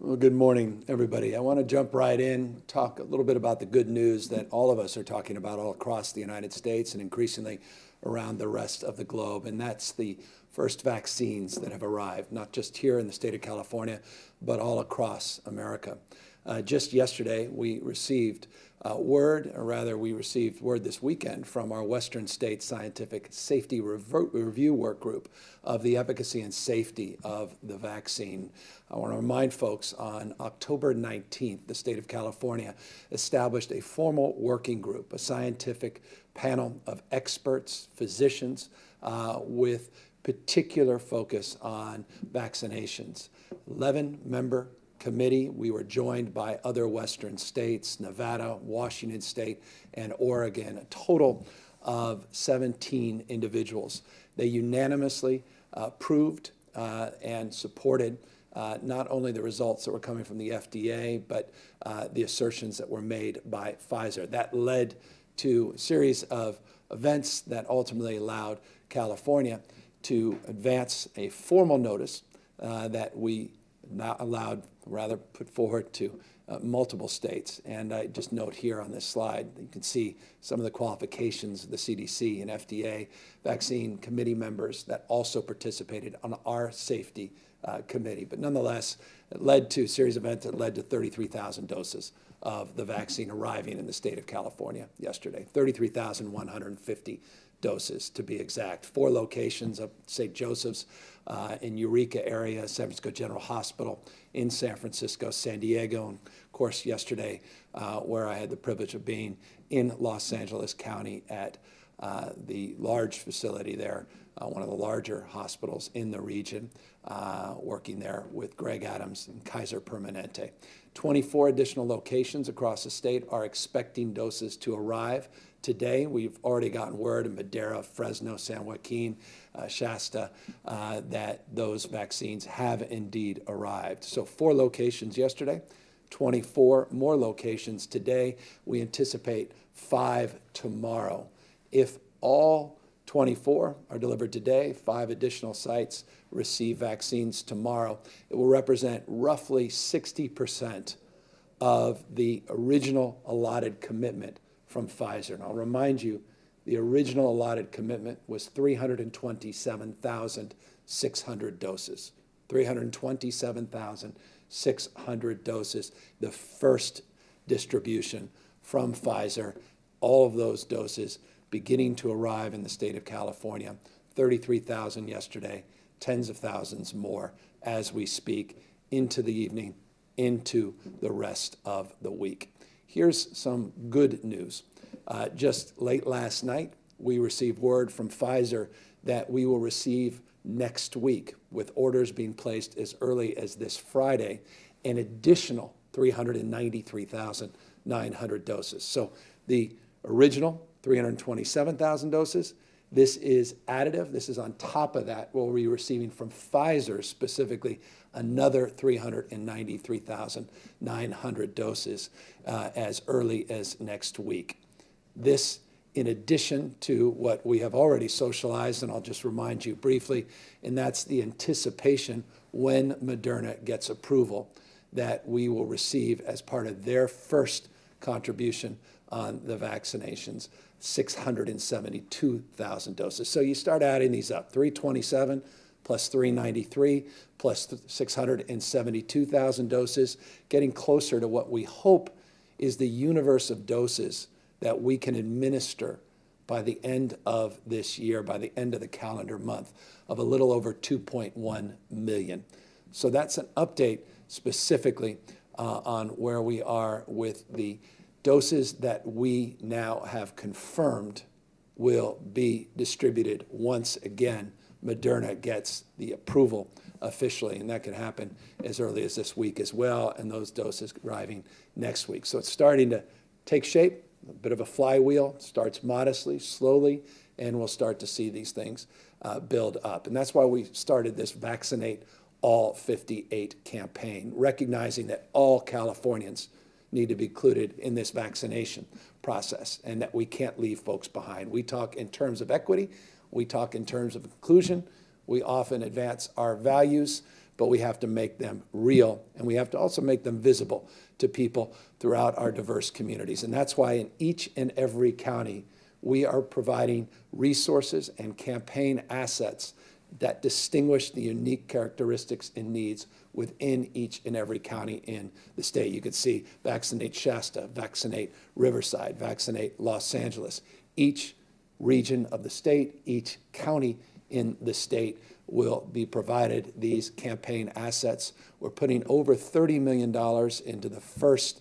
Well, good morning, everybody. I want to jump right in, talk a little bit about the good news that all of us are talking about all across the United States and increasingly around the rest of the globe, and that's the first vaccines that have arrived, not just here in the state of California, but all across America. Just yesterday, we received word this weekend from our Western States Scientific Safety Review Work Group of the efficacy and safety of the vaccine. I want to remind folks on October 19th, the state of California established a formal working group, a scientific panel of experts, physicians, with particular focus on vaccinations. 11-member committee. We were joined by other Western states, Nevada, Washington State, and Oregon, a total of 17 individuals. They unanimously approved and supported not only the results that were coming from the FDA, but the assertions that were made by Pfizer. That led to a series of events that ultimately allowed California to advance a formal notice that we put forward to multiple states. And I just note here on this slide, you can see some of the qualifications of the CDC and FDA vaccine committee members that also participated on our safety committee. But nonetheless, it led to a series of events that led to 33,000 doses of the vaccine arriving in the state of California yesterday, 33,150 doses to be exact. 4 locations of St. Joseph's in Eureka area, San Francisco General Hospital in San Francisco, San Diego, and of course yesterday where I had the privilege of being in Los Angeles County at the large facility there, one of the larger hospitals in the region, working there with Greg Adams and Kaiser Permanente. 24 additional locations across the state are expecting doses to arrive today. We've already gotten word in Madera, Fresno, San Joaquin, Shasta, that those vaccines have indeed arrived. So 4 locations yesterday, 24 more locations today. We anticipate 5 tomorrow. If all 24 are delivered today, 5 additional sites receive vaccines tomorrow, it will represent roughly 60% of the original allotted commitment from Pfizer. And I'll remind you, the original allotted commitment was 327,600 doses. 327,600 doses, the first distribution from Pfizer. All of those doses beginning to arrive in the state of California. 33,000 yesterday, tens of thousands more as we speak into the evening, into the rest of the week. Here's some good news. Just late last night, we received word from Pfizer that we will receive next week, with orders being placed as early as this Friday, an additional 393,900 doses. So the original 327,000 doses, this is additive. This is on top of that. We'll be receiving from Pfizer specifically another 393,900 doses as early as next week. This, in addition to what we have already socialized, and I'll just remind you briefly, and that's the anticipation when Moderna gets approval that we will receive as part of their first contribution on the vaccinations, 672,000 doses. So you start adding these up, 327 plus 393 plus 672,000 doses, getting closer to what we hope is the universe of doses that we can administer by the end of this year, by the end of the calendar month, of a little over 2.1 million. So that's an update specifically on where we are with the doses that we now have confirmed will be distributed once again Moderna gets the approval officially, and that could happen as early as this week as well, and those doses arriving next week. So it's starting to take shape, a bit of a flywheel, starts modestly, slowly, and we'll start to see these things build up. And that's why we started this Vaccinate All 58 campaign, recognizing that all Californians need to be included in this vaccination process and that we can't leave folks behind. We talk in terms of equity. We talk in terms of inclusion. We often advance our values, but we have to make them real, and we have to also make them visible to people throughout our diverse communities. And that's why in each and every county, we are providing resources and campaign assets that distinguish the unique characteristics and needs within each and every county in the state. You could see Vaccinate Shasta, Vaccinate Riverside, Vaccinate Los Angeles. Each region of the state, each county in the state will be provided these campaign assets. We're putting over $30 million into the first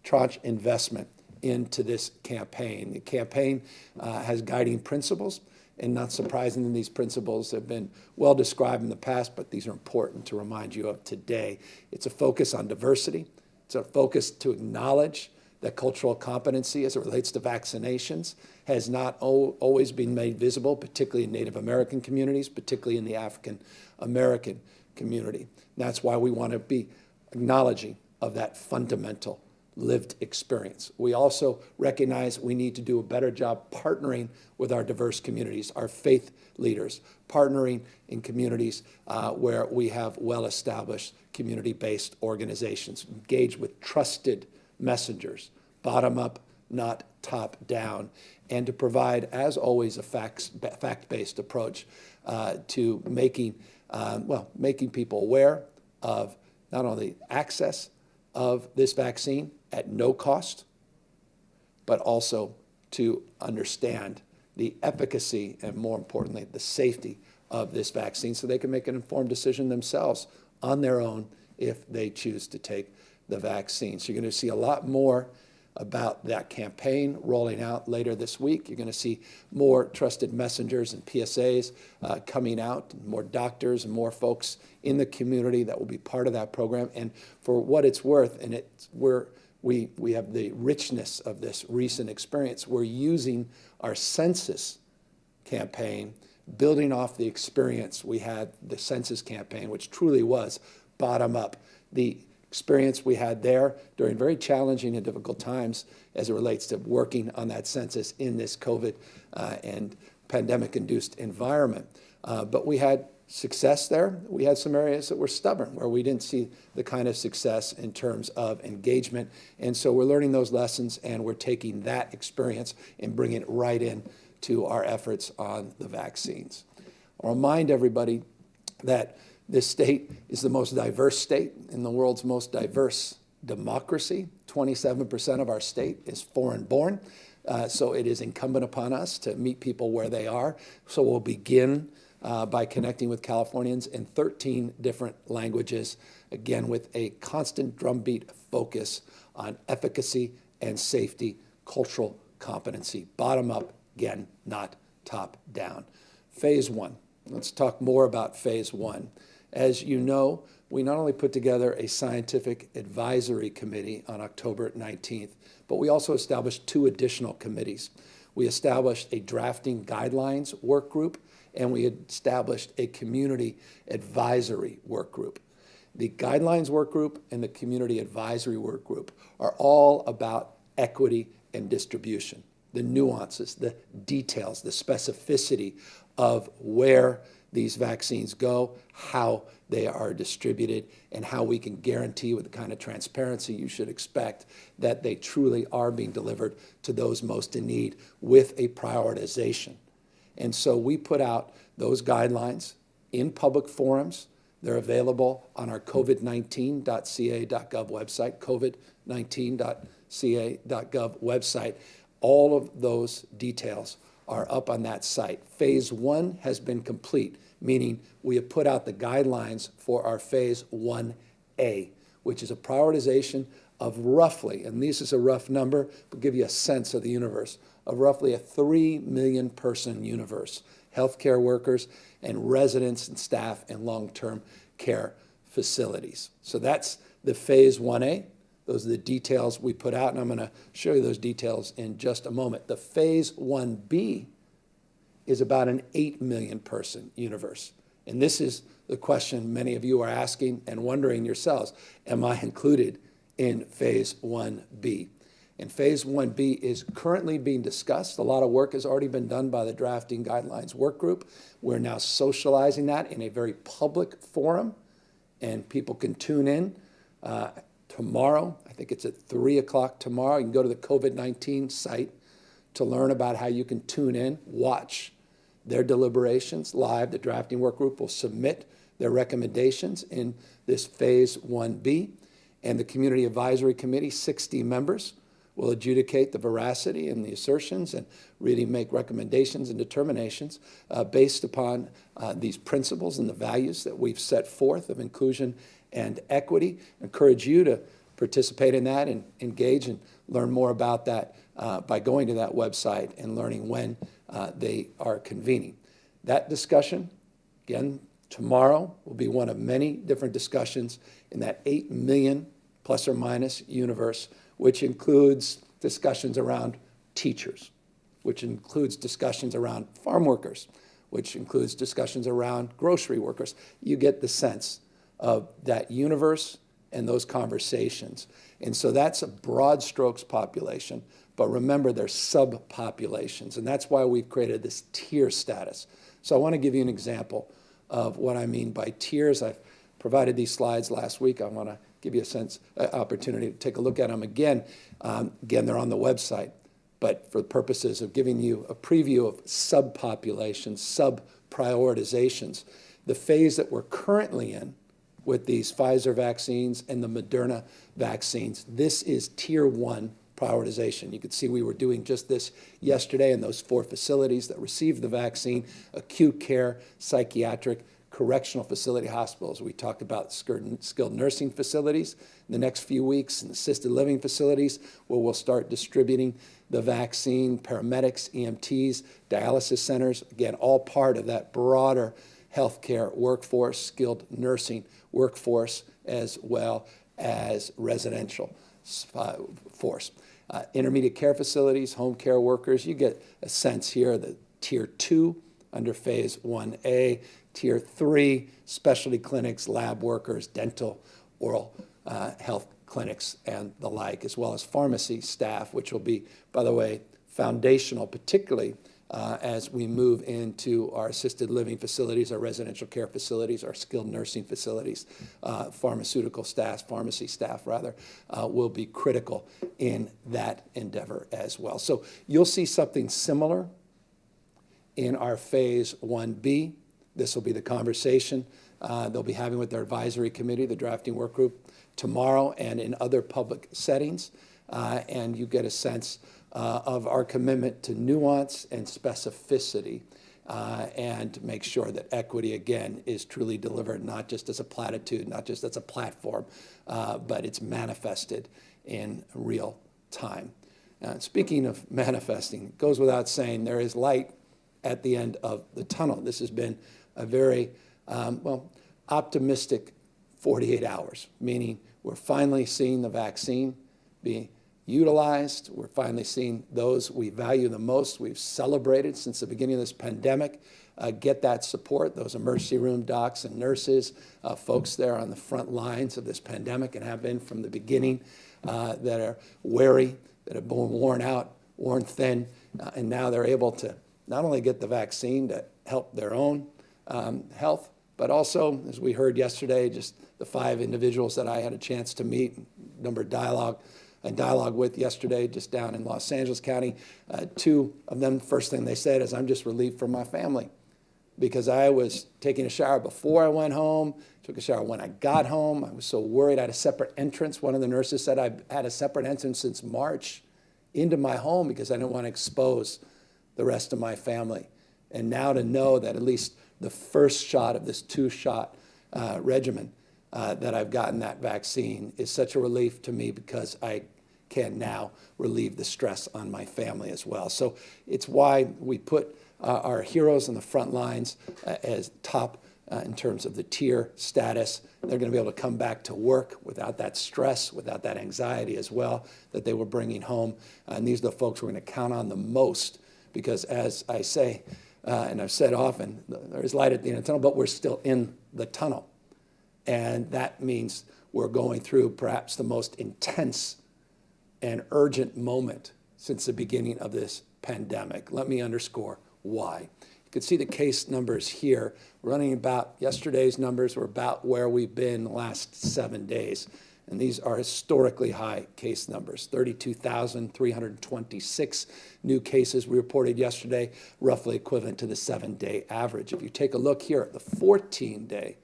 tranche investment into this campaign. The campaign has guiding principles, and not surprisingly, these principles have been well described in the past, but these are important to remind you of today. It's a focus on diversity. It's a focus to acknowledge that cultural competency as it relates to vaccinations has not always been made visible, particularly in Native American communities, particularly in the African American community. And that's why we want to be acknowledging of that fundamental lived experience. We also recognize we need to do a better job partnering with our diverse communities, our faith leaders, partnering in communities where we have well-established community-based organizations, engage with trusted messengers, bottom up, not top down, and to provide, as always, a fact-based approach to making people aware of not only access of this vaccine at no cost, but also to understand the efficacy and, more importantly, the safety of this vaccine so they can make an informed decision themselves on their own if they choose to take the vaccine. So you're going to see a lot more about that campaign rolling out later this week. You're going to see more trusted messengers and PSAs coming out, more doctors and more folks in the community that will be part of that program. And for what it's worth, and we have the richness of this recent experience, we're using our census campaign, building off the experience we had, the census campaign, which truly was bottom up. The experience we had there during very challenging and difficult times as it relates to working on that census in this COVID and pandemic-induced environment. But we had success there. We had some areas that were stubborn, where we didn't see the kind of success in terms of engagement. And so we're learning those lessons, and we're taking that experience and bringing it right in to our efforts on the vaccines. I'll remind everybody that this state is the most diverse state in the world's most diverse democracy. 27% of our state is foreign-born, so it is incumbent upon us to meet people where they are. So we'll begin by connecting with Californians in 13 different languages, again with a constant drumbeat focus on efficacy and safety, cultural competency, bottom up, again, not top down. Phase one. Let's talk more about phase one. As you know, we not only put together a scientific advisory committee on October 19th, but we also established 2 additional committees. We established a drafting guidelines work group, and we established a community advisory work group. The guidelines work group and the community advisory work group are all about equity and distribution, the nuances, the details, the specificity of where these vaccines go, how they are distributed, and how we can guarantee with the kind of transparency you should expect that they truly are being delivered to those most in need with a prioritization. And so we put out those guidelines in public forums. They're available on our covid19.ca.gov website, covid19.ca.gov website. All of those details are up on that site. Phase one has been complete, meaning we have put out the guidelines for our phase 1A, which is a prioritization of roughly, and this is a rough number, but give you a sense of the universe, of roughly a 3 million person universe, healthcare workers and residents and staff in long-term care facilities. So that's the phase 1A. Those are the details we put out, and I'm going to show you those details in just a moment. The phase 1B is about an 8 million person universe. And this is the question many of you are asking and wondering yourselves, am I included in phase 1B? And phase 1B is currently being discussed. A lot of work has already been done by the drafting guidelines work group. We're now socializing that in a very public forum, and people can tune in tomorrow. I think it's at 3 o'clock tomorrow. You can go to the COVID-19 site to learn about how you can tune in, watch their deliberations live. The drafting work group will submit their recommendations in this phase 1B, and the Community Advisory Committee, 60 members, will adjudicate the veracity and the assertions and really make recommendations and determinations based upon these principles and the values that we've set forth of inclusion and equity. I encourage you to participate in that and engage and learn more about that by going to that website and learning when they are convening. That discussion, again, tomorrow will be one of many different discussions in that 8 million plus or minus universe, which includes discussions around teachers, which includes discussions around farm workers, which includes discussions around grocery workers. You get the sense of that universe and those conversations. And so that's a broad strokes population, but remember there's subpopulations, and that's why we've created this tier status. So I want to give you an example of what I mean by tiers. I've provided these slides last week. I want to give you a opportunity to take a look at them again. Again, they're on the website, but for the purposes of giving you a preview of subpopulations, sub-prioritizations, the phase that we're currently in with these Pfizer vaccines and the Moderna vaccines, this is tier 1 prioritization. You could see we were doing just this yesterday in those 4 facilities that received the vaccine: acute care, psychiatric, correctional facility hospitals. We talked about skilled nursing facilities in the next few weeks, and assisted living facilities where we'll start distributing the vaccine, paramedics, EMTs, dialysis centers, again, all part of that broader healthcare workforce, skilled nursing workforce, as well as residential force. Intermediate care facilities, home care workers, you get a sense here that tier 2 under phase 1A, tier 3, specialty clinics, lab workers, dental, oral health clinics, and the like, as well as pharmacy staff, which will be, by the way, foundational, particularly as we move into our assisted living facilities, our residential care facilities, our skilled nursing facilities. Pharmaceutical staff, pharmacy staff rather, will be critical in that endeavor as well. So you'll see something similar in our phase 1B. This will be the conversation they'll be having with their advisory committee, the drafting work group, tomorrow and in other public settings. And you get a sense of our commitment to nuance and specificity and make sure that equity, again, is truly delivered, not just as a platitude, not just as a platform, but it's manifested in real time. Speaking of manifesting, it goes without saying there is light at the end of the tunnel. This has been a very, optimistic 48 hours, meaning we're finally seeing the vaccine be utilized. We're finally seeing those we value the most, we've celebrated since the beginning of this pandemic, get that support, those emergency room docs and nurses, folks there on the front lines of this pandemic and have been from the beginning, that are wary, that have been worn out, worn thin, and now they're able to not only get the vaccine to help their own health, but also, as we heard yesterday, just the 5 individuals that I had a chance to meet, number of dialogue with yesterday, just down in Los Angeles County. 2 of them, first thing they said is, I'm just relieved for my family, because I was taking a shower before I went home, took a shower when I got home. I was so worried. I had a separate entrance. One of the nurses said I had a separate entrance since March into my home because I didn't want to expose the rest of my family. And now to know that at least the first shot of this 2-shot regimen, that I've gotten that vaccine is such a relief to me, because I can now relieve the stress on my family as well. So it's why we put our heroes on the front lines as top in terms of the tier status. They're going to be able to come back to work without that stress, without that anxiety as well that they were bringing home. And these are the folks we're going to count on the most, because as I say, and I've said often, there is light at the end of the tunnel, but we're still in the tunnel. And that means we're going through perhaps the most intense an urgent moment since the beginning of this pandemic. Let me underscore why. You can see the case numbers here running about, yesterday's numbers were about where we've been the last 7 days. And these are historically high case numbers, 32,326 new cases we reported yesterday, roughly equivalent to the 7-day average. If you take a look here at the 14-day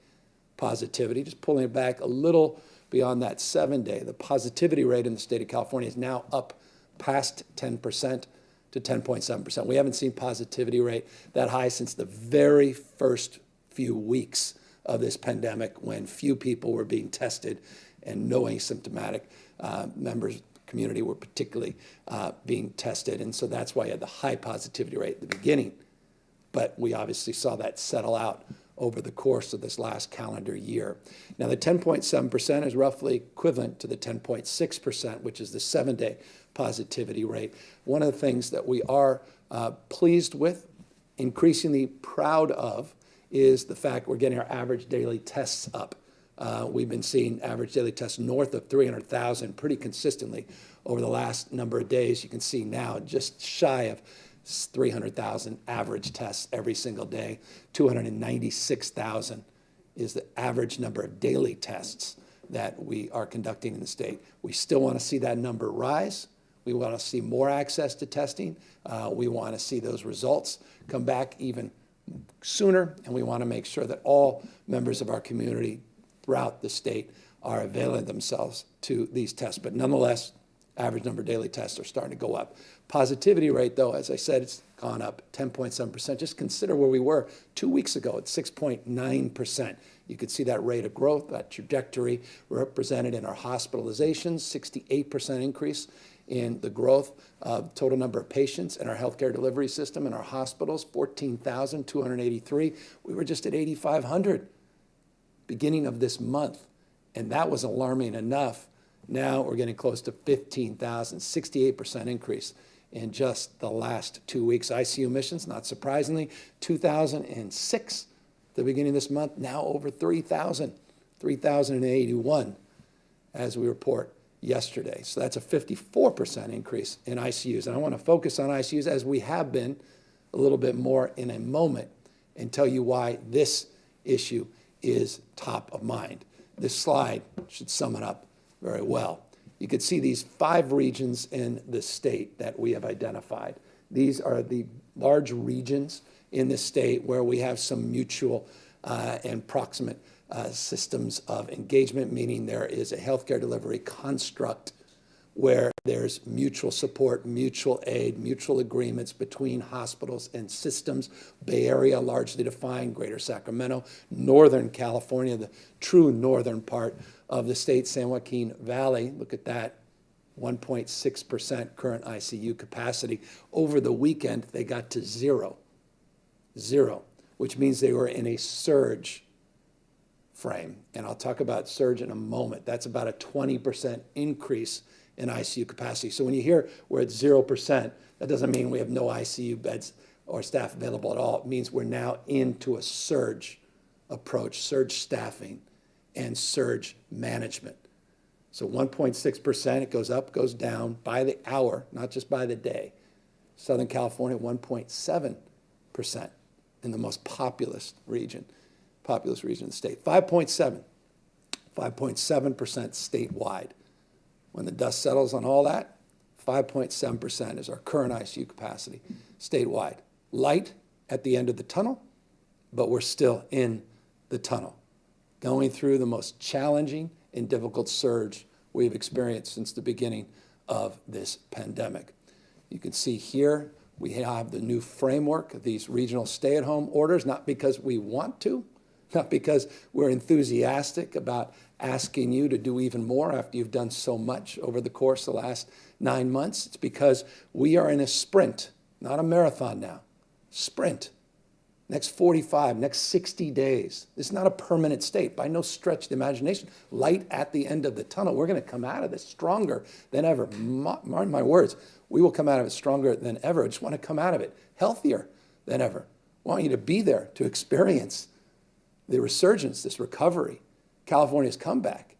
positivity, just pulling it back a little beyond that 7-day, the positivity rate in the state of California is now up past 10% to 10.7%. We haven't seen positivity rate that high since the very first few weeks of this pandemic, when few people were being tested and no asymptomatic members of the community were particularly being tested. And so that's why you had the high positivity rate at the beginning. But we obviously saw that settle out over the course of this last calendar year. Now, the 10.7% is roughly equivalent to the 10.6%, which is the 7-day positivity rate. One of the things that we are pleased with, increasingly proud of, is the fact we're getting our average daily tests up. We've been seeing average daily tests north of 300,000 pretty consistently over the last number of days. You can see now just shy of 300,000 average tests every single day. 296,000 is the average number of daily tests that we are conducting in the state. We still want to see that number rise. We want to see more access to testing. We want to see those results come back even sooner, and we want to make sure that all members of our community throughout the state are availing themselves to these tests. But nonetheless, average number of daily tests are starting to go up. Positivity rate, though, as I said, it's gone up 10.7%. Just consider where we were 2 weeks ago at 6.9%. You could see that rate of growth, that trajectory represented in our hospitalizations, 68% increase in the growth of total number of patients in our healthcare delivery system in our hospitals, 14,283. We were just at 8,500 beginning of this month, and that was alarming enough. Now we're getting close to 15,000, 68% increase in just the last 2 weeks. ICU admissions, not surprisingly, 2,006 at the beginning of this month, now over 3,000, 3,081 as we report yesterday. So that's a 54% increase in ICUs. And I want to focus on ICUs, as we have been, a little bit more in a moment, and tell you why this issue is top of mind. This slide should sum it up very well. You can see these 5 regions in the state that we have identified. These are the large regions in the state where we have some mutual and proximate systems of engagement, meaning there is a healthcare delivery construct where there's mutual support, mutual aid, mutual agreements between hospitals and systems. Bay Area, largely defined, Greater Sacramento, Northern California, the true northern part of the state, San Joaquin Valley. Look at that, 1.6% current ICU capacity. Over the weekend, they got to zero, which means they were in a surge frame. And I'll talk about surge in a moment. That's about a 20% increase in ICU capacity. So when you hear we're at 0%, that doesn't mean we have no ICU beds or staff available at all. It means we're now into a surge approach, surge staffing, and surge management. So 1.6%, it goes up, goes down by the hour, not just by the day. Southern California, 1.7% in the most populous region of the state. 5.7% statewide. When the dust settles on all that, 5.7% is our current ICU capacity statewide. Light at the end of the tunnel, but we're still in the tunnel, going through the most challenging and difficult surge we've experienced since the beginning of this pandemic. You can see here we have the new framework of these regional stay-at-home orders, not because we want to, not because we're enthusiastic about asking you to do even more after you've done so much over the course of the last 9 months. It's because we are in a sprint, not a marathon now. Sprint. Next 45, next 60 days. This is not a permanent state, by no stretch of the imagination. Light at the end of the tunnel. We're going to come out of this stronger than ever. Mark my words, we will come out of it stronger than ever. I just want to come out of it healthier than ever. I want you to be there to experience the resurgence, this recovery, California's comeback.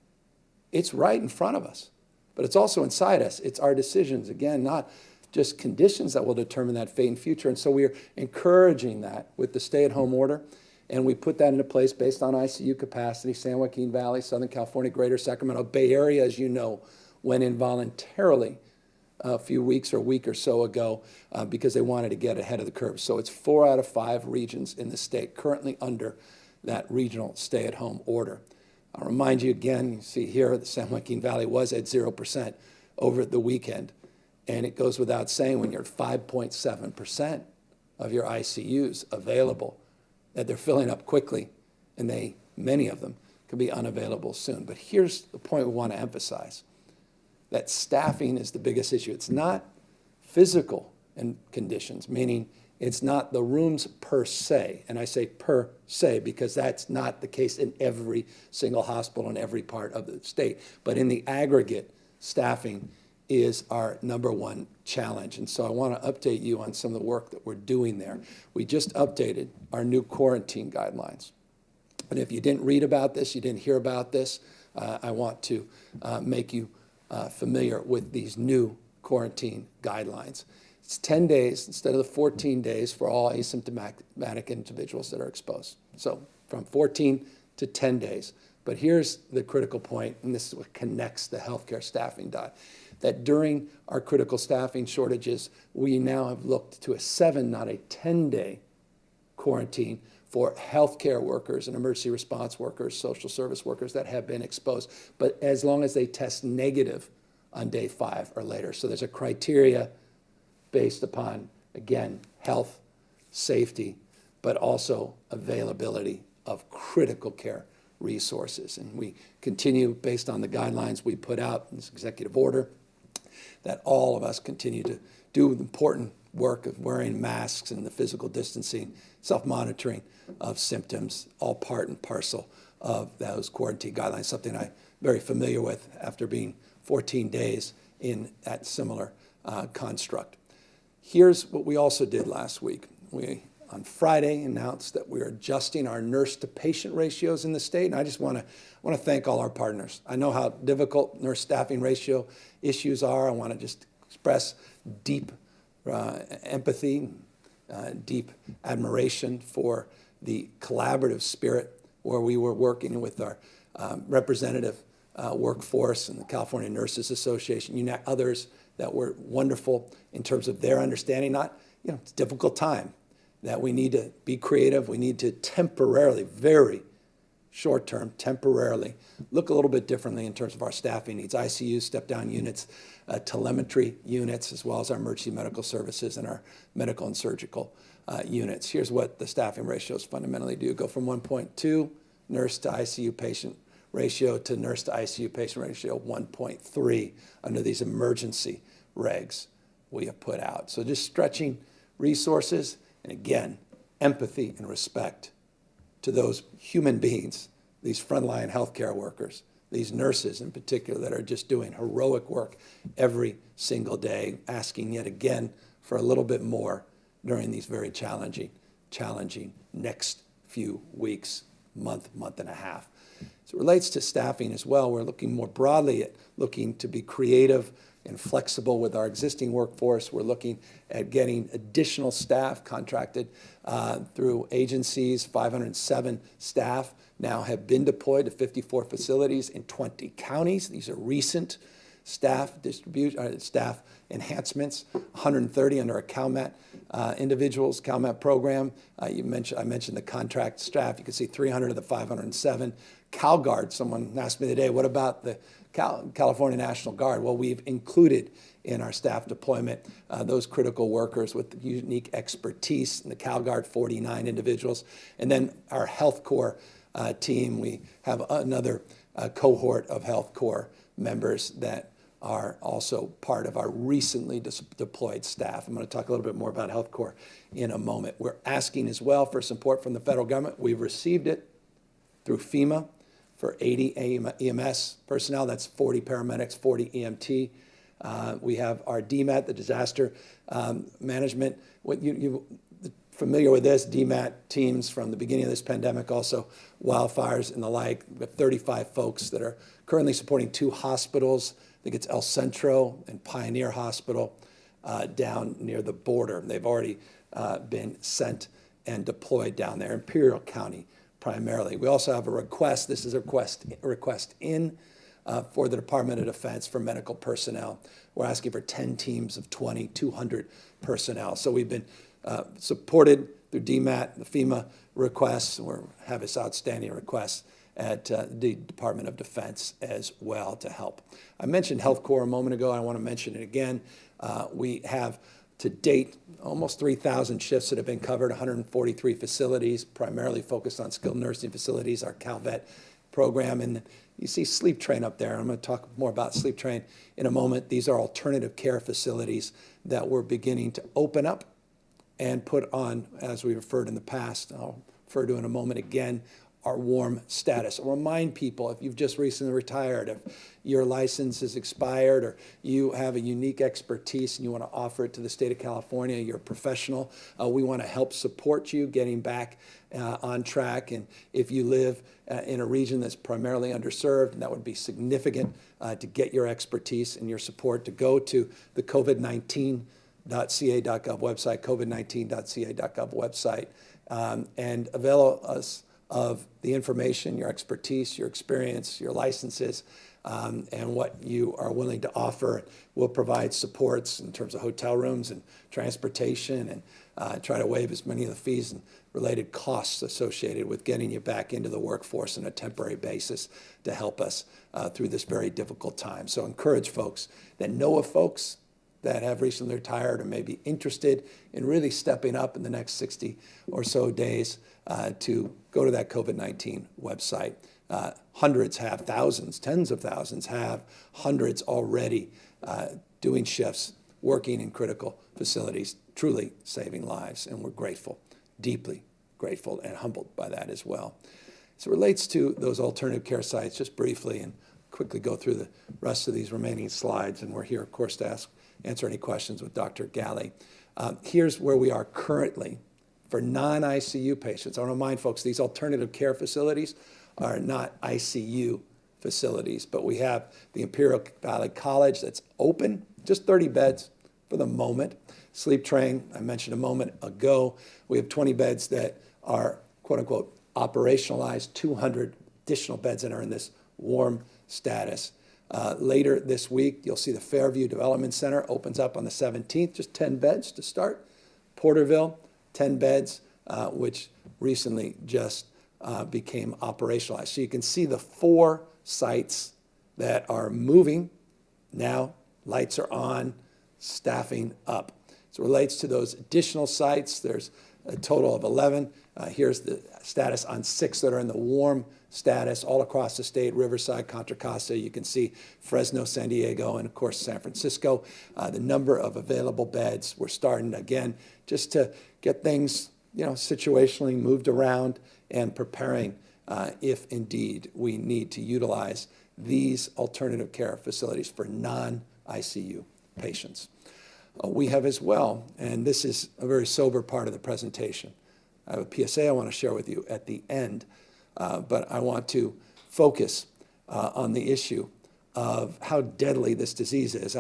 It's right in front of us. but it's also inside us. It's our decisions, again, not just conditions that will determine that fate and future. And so we are encouraging that with the stay-at-home order, and we put that into place based on ICU capacity. San Joaquin Valley, Southern California, Greater Sacramento, Bay Area, as you know, went in voluntarily a few weeks or a week or so ago because they wanted to get ahead of the curve. So it's 4 out of 5 regions in the state currently under that regional stay-at-home order. I'll remind you again, you see here, the San Joaquin Valley was at 0% over the weekend. And it goes without saying when you're at 5.7% of your ICUs available, that they're filling up quickly, and many of them could be unavailable soon. But here's the point we want to emphasize, that staffing is the biggest issue. It's not physical conditions, meaning it's not the rooms per se, and I say per se because that's not the case in every single hospital in every part of the state, but in the aggregate, staffing is our #1 challenge. And so I want to update you on some of the work that we're doing there. We just updated our new quarantine guidelines. And if you didn't read about this, you didn't hear about this, I want to make you familiar with these new quarantine guidelines. It's 10 days instead of the 14 days for all asymptomatic individuals that are exposed. So from 14 to 10 days. But here's the critical point, and this is what connects the healthcare staffing dot, that during our critical staffing shortages, we now have looked to a 7, not a 10-day quarantine for healthcare workers and emergency response workers, social service workers that have been exposed, but as long as they test negative on day 5 or later. So there's a criteria based upon, again, health, safety, but also availability of critical care resources. And we continue, based on the guidelines we put out in this executive order, that all of us continue to do the important work of wearing masks and the physical distancing, self-monitoring of symptoms, all part and parcel of those quarantine guidelines, something I'm very familiar with after being 14 days in that similar construct. Here's what we also did last week. We, on Friday, announced that we're adjusting our nurse-to-patient ratios in the state, and I just want to thank all our partners. I know how difficult nurse staffing ratio issues are. I want to just express deep empathy, deep admiration for the collaborative spirit where we were working with our representative workforce and the California Nurses Association, others that were wonderful in terms of their understanding. It's a difficult time, that we need to be creative. We need to temporarily, very short-term, temporarily, look a little bit differently in terms of our staffing needs. ICU, step-down units, telemetry units, as well as our emergency medical services and our medical and surgical units. Here's what the staffing ratios fundamentally do. Go from 1.2 nurse to ICU patient ratio to nurse to ICU patient ratio 1.3 under these emergency regs we have put out. So just stretching resources, and again, empathy and respect to those human beings, these frontline healthcare workers, these nurses in particular that are just doing heroic work every single day, asking yet again for a little bit more during these very challenging next few weeks, month and a half. As it relates to staffing as well, we're looking more broadly at looking to be creative and flexible with our existing workforce. We're looking at getting additional staff contracted through agencies. 507 staff now have been deployed to 54 facilities in 20 counties. These are recent staff enhancements. 130 under a CalMet individuals, CalMet program. I mentioned the contract staff. You can see 300 of the 507. CalGuard, someone asked me today, what about the California National Guard? Well, we've included in our staff deployment those critical workers with unique expertise. In the CalGuard, 49 individuals. And then our Health Corps team, we have another cohort of Health Corps members that are also part of our recently deployed staff. I'm going to talk a little bit more about Health Corps in a moment. We're asking as well for support from the federal government. We've received it through FEMA for 80 EMS personnel. That's 40 paramedics, 40 EMT. We have our DMAT, the disaster management. You're familiar with this, DMAT teams from the beginning of this pandemic, also wildfires and the like. We have 35 folks that are currently supporting 2 hospitals think it's El Centro and Pioneer Hospital down near the border. They've already been sent and deployed down there, Imperial County primarily. We also have a request, this is a request in for the Department of Defense for medical personnel. We're asking for 10 teams of 200 personnel. So we've been supported through DMAT, the FEMA requests. We have this outstanding request at the Department of Defense as well to help. I mentioned Health Corps a moment ago. I want to mention it again. We have to date almost 3,000 shifts that have been covered, 143 facilities, primarily focused on skilled nursing facilities, our CalVet program. And you see Sleep Train up there. I'm going to talk more about Sleep Train in a moment. These are alternative care facilities that we're beginning to open up and put on, as we referred in the past, I'll refer to in a moment again, our warm status. I'll remind people, if you've just recently retired, if your license is expired, or you have a unique expertise and you want to offer it to the state of California, you're a professional, we want to help support you getting back on track. And if you live in a region that's primarily underserved, that would be significant to get your expertise and your support, to go to the COVID-19.ca.gov website, COVID-19.ca.gov website, and avail us of the information, your expertise, your experience, your licenses, and what you are willing to offer. We'll provide supports in terms of hotel rooms and transportation, and try to waive as many of the fees and related costs associated with getting you back into the workforce on a temporary basis to help us through this very difficult time. So encourage folks that know of folks that have recently retired or may be interested in really stepping up in the next 60 or so days to go to that COVID-19 website. Hundreds have, thousands, tens of thousands have, hundreds already doing shifts, working in critical facilities, truly saving lives. And we're grateful, deeply grateful and humbled by that as well. As it relates to those alternative care sites, just briefly and quickly go through the rest of these remaining slides. And we're here, of course, to answer any questions with Dr. Galley. Here's where we are currently for non-ICU patients. I want to remind folks, these alternative care facilities are not ICU facilities, but we have the Imperial Valley College that's open, just 30 beds for the moment. Sleep Train, I mentioned a moment ago, we have 20 beds that are, quote unquote, operationalized, 200 additional beds that are in this warm status. Later this week, you'll see the Fairview Development Center opens up on the 17th, just 10 beds to start. Porterville, 10 beds, which recently just became operationalized. So you can see the 4 sites that are moving now. Lights are on, staffing up. As it relates to those additional sites, there's a total of 11. Here's the status on 6 that are in the warm status all across the state: Riverside, Contra Costa. You can see Fresno, San Diego, and of course San Francisco. The number of available beds, we're starting again just to get things, situationally moved around and preparing if indeed we need to utilize these alternative care facilities for non-ICU patients. We have as well, and this is a very sober part of the presentation, I have a PSA I want to share with you at the end, but I want to focus on the issue of how deadly this disease is.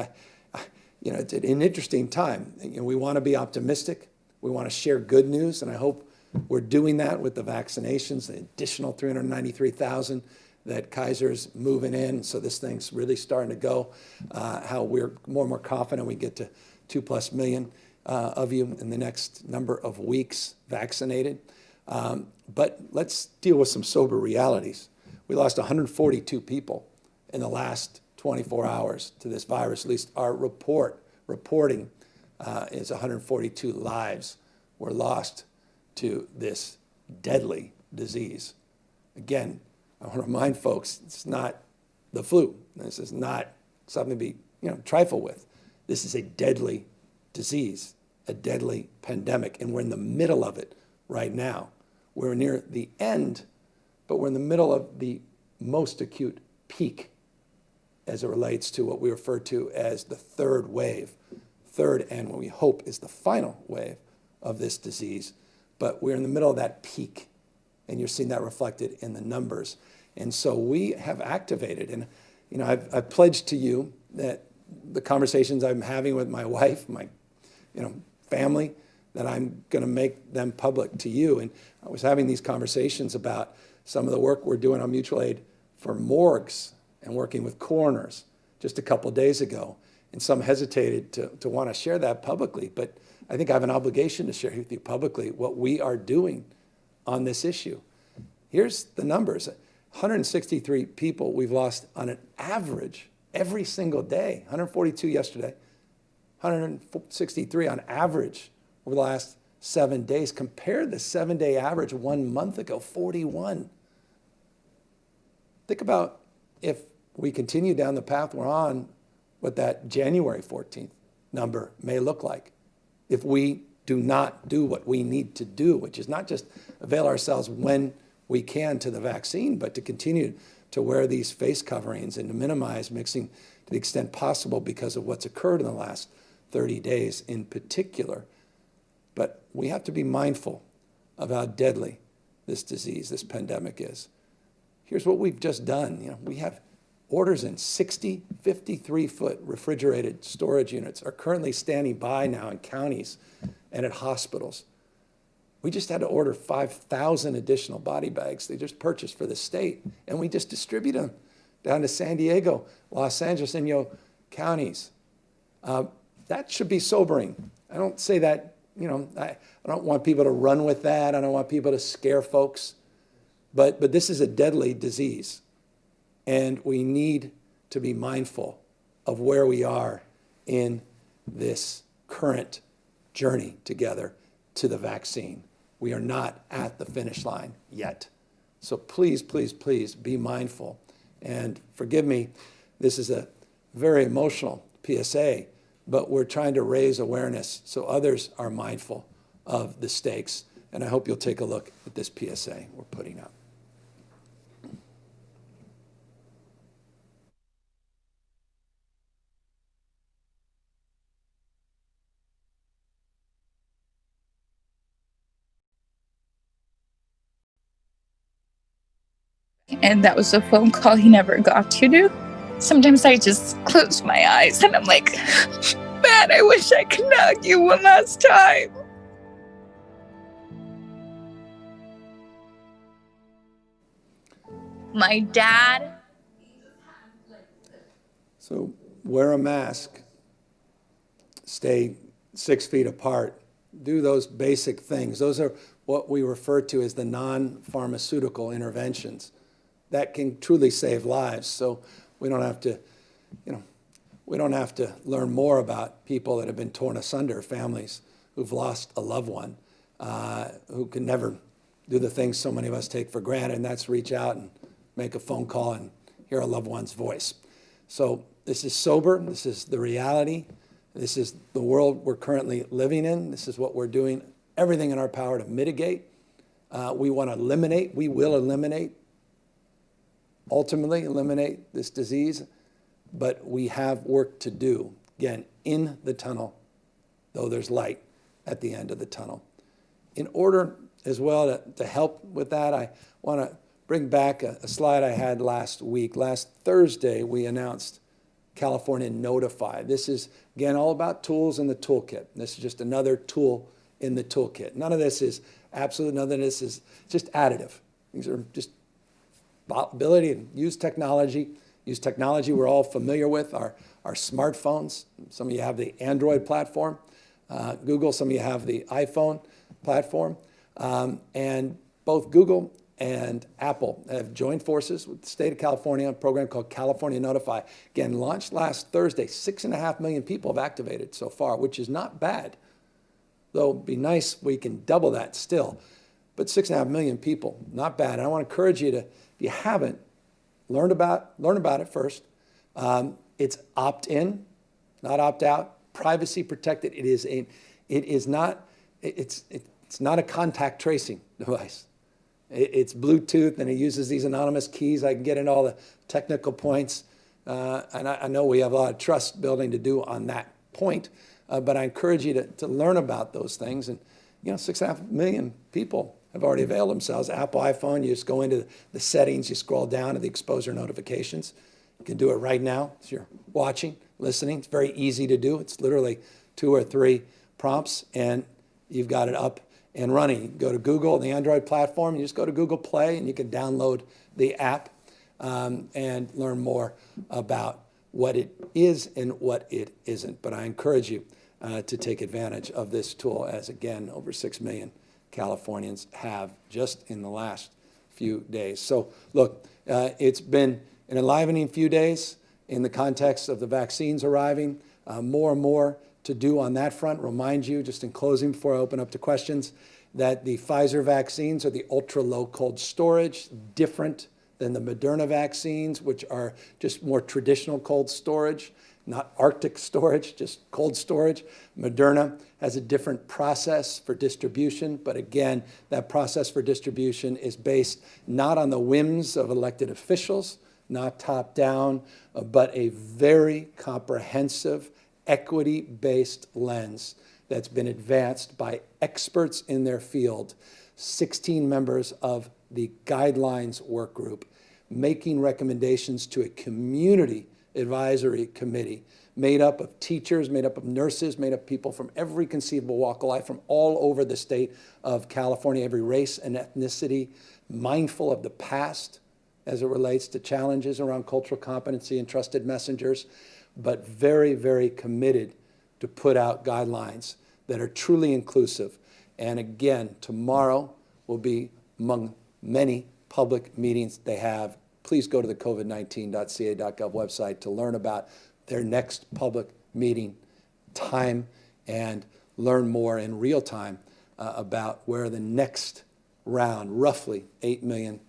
It's an interesting time. We want to be optimistic. We want to share good news, and I hope we're doing that with the vaccinations, the additional 393,000 that Kaiser's moving in. So this thing's really starting to go, how we're more and more confident we get to 2+ million of you in the next number of weeks vaccinated. But let's deal with some sober realities. We lost 142 people in the last 24 hours to this virus. At least our reporting is 142 lives were lost to this deadly disease. Again, I want to remind folks, it's not the flu. This is not something to be trifle with. This is a deadly disease, a deadly pandemic, and we're in the middle of it right now. We're near the end, but we're in the middle of the most acute peak as it relates to what we refer to as the third wave. Third, and what we hope is the final wave of this disease. But we're in the middle of that peak, and you're seeing that reflected in the numbers. And so we have activated, and I've pledged to you that the conversations I'm having with my wife, my family, that I'm going to make them public to you. And I was having these conversations about some of the work we're doing on mutual aid for morgues and working with coroners just a couple of days ago. And some hesitated to want to share that publicly, but I think I have an obligation to share with you publicly what we are doing on this issue. Here's the numbers. 163 people we've lost on an average every single day. 142 yesterday, 163 on average over the last 7 days. Compare the 7-day average 1 month ago, 41. Think about if we continue down the path we're on, what that January 14th number may look like if we do not do what we need to do, which is not just avail ourselves when we can to the vaccine, but to continue to wear these face coverings and to minimize mixing to the extent possible because of what's occurred in the last 30 days in particular. But we have to be mindful of how deadly this disease, this pandemic is. Here's what we've just done. We have orders in 60 53-foot refrigerated storage units are currently standing by now in counties and at hospitals. We just had to order 5,000 additional body bags they just purchased for the state, and we just distribute them down to San Diego, Los Angeles, and counties. That should be sobering. I don't say that, I don't want people to run with that. I don't want people to scare folks. But this is a deadly disease, and we need to be mindful of where we are in this current journey together to the vaccine. We are not at the finish line yet. So please, please, please be mindful. And forgive me, this is a very emotional PSA, but we're trying to raise awareness so others are mindful of the stakes. And I hope you'll take a look at this PSA we're putting up. And that was a phone call he never got to do. Sometimes I just close my eyes and I'm like, man, I wish I could hug you one last time. My dad. So wear a mask, stay 6 feet apart, do those basic things. Those are what we refer to as the non-pharmaceutical interventions that can truly save lives. So we don't have to, we don't have to learn more about people that have been torn asunder, families who've lost a loved one, who can never do the things so many of us take for granted, and that's reach out and make a phone call and hear a loved one's voice. So this is sober. This is the reality. This is the world we're currently living in. This is what we're doing, everything in our power to mitigate. We want to eliminate. We will eliminate, ultimately eliminate this disease, but we have work to do, again, in the tunnel, though there's light at the end of the tunnel. In order as well to help with that, I want to bring back a slide I had last week. Last Thursday, we announced California Notify. This is, again, all about tools in the toolkit. This is just another tool in the toolkit. None of this is absolute, none of this is just additive. These are just ability to use technology we're all familiar with, our smartphones. Some of you have the Android platform, Google, some of you have the iPhone platform, and both Google and Apple have joined forces with the state of California, a program called California Notify. Again, launched last Thursday. 6.5 million people have activated so far, which is not bad. Though it'd be nice if we can double that still. But 6.5 million people, not bad. And I want to encourage you to, if you haven't, learn about it first. It's opt-in, not opt-out, privacy protected. It's not a contact tracing device. It's Bluetooth, and it uses these anonymous keys. I can get into all the technical points, and I know we have a lot of trust building to do on that point, but I encourage you to learn about those things. And 6.5 million people have already availed themselves. Apple iPhone, you just go into the settings, you scroll down to the exposure notifications, You can do it right now as you're watching, listening. It's very easy to do. It's literally 2 or 3 prompts, and you've got it up and running. You can go to Google, the Android platform, you just go to Google Play, and you can download the app and learn more about what it is and what it isn't. But I encourage you to take advantage of this tool, as again, over 6 million Californians have just in the last few days. So look, it's been an enlivening few days in the context of the vaccines arriving. More and more to do on that front. Remind you, just in closing before I open up to questions, that the Pfizer vaccines are the ultra-low cold storage, different than the Moderna vaccines, which are just more traditional cold storage, not Arctic storage, just cold storage. Moderna has a different process for distribution, but again, that process for distribution is based not on the whims of elected officials, not top-down, but a very comprehensive, equity-based lens that's been advanced by experts in their field, 16 members of the guidelines work group, making recommendations to a community advisory committee made up of teachers, made up of nurses, made up of people from every conceivable walk of life from all over the state of California, every race and ethnicity, mindful of the past as it relates to challenges around cultural competency and trusted messengers, but very, very committed to put out guidelines that are truly inclusive. And again, tomorrow will be among many public meetings they have. Please go to the covid19.ca.gov website to learn about their next public meeting time and learn more in real time about where the next round, roughly 8 million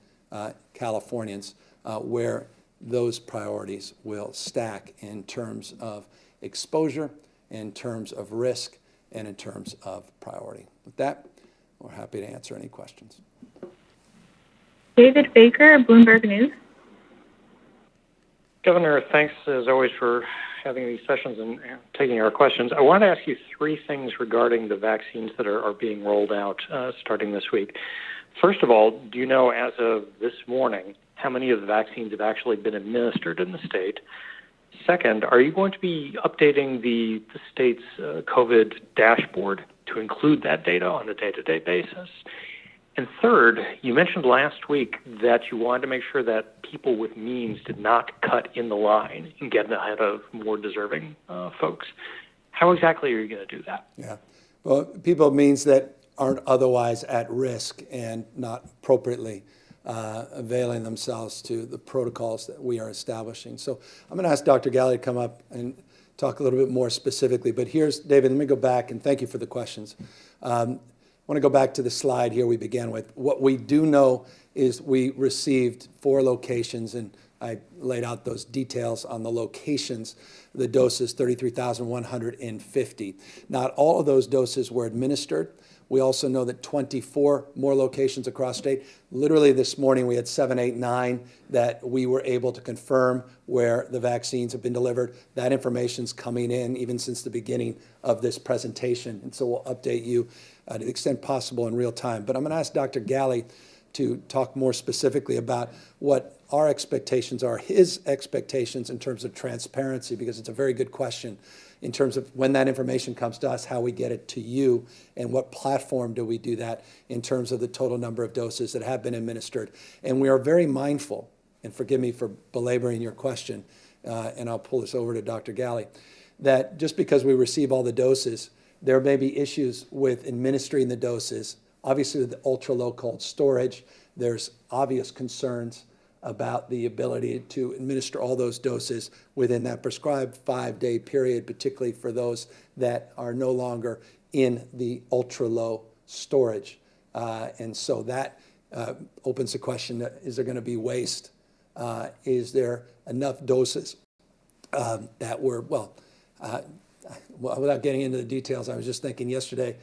Californians, where those priorities will stack in terms of exposure, in terms of risk, and in terms of priority. With that, we're happy to answer any questions. David Baker, Bloomberg News. Governor, thanks as always for having these sessions and taking our questions. I want to ask you 3 things regarding the vaccines that are being rolled out starting this week. First of all, do you know as of this morning how many of the vaccines have actually been administered in the state? Second, are you going to be updating the state's COVID dashboard to include that data on a day-to-day basis? And third, you mentioned last week that you wanted to make sure that people with means did not cut in the line and get ahead of more deserving folks. How exactly are you going to do that? Yeah, well, people with means that aren't otherwise at risk and not appropriately availing themselves to the protocols that we are establishing. So I'm going to ask Dr. Galley to come up and talk a little bit more specifically. But here's, David, let me go back, and thank you for the questions. I want to go back to the slide here we began with. What we do know is we received 4 locations, and I laid out those details on the locations, the doses, 33,150. Not all of those doses were administered. We also know that 24 more locations across state. Literally this morning we had 7, 8, 9 that we were able to confirm where the vaccines have been delivered. That information's coming in even since the beginning of this presentation. And so we'll update you to the extent possible in real time. But I'm going to ask Dr. Galley to talk more specifically about what our expectations are, his expectations in terms of transparency, because it's a very good question in terms of when that information comes to us, how we get it to you, and what platform do we do that in terms of the total number of doses that have been administered. And we are very mindful, and forgive me for belaboring your question, and I'll pull this over to Dr. Galley, that just because we receive all the doses, there may be issues with administering the doses. Obviously, with the ultra-low cold storage, there's obvious concerns about the ability to administer all those doses within that prescribed 5-day period, particularly for those that are no longer in the ultra-low storage. And so that opens the question, is there going to be waste? Is there enough doses that were, without getting into the details, I was just thinking yesterday,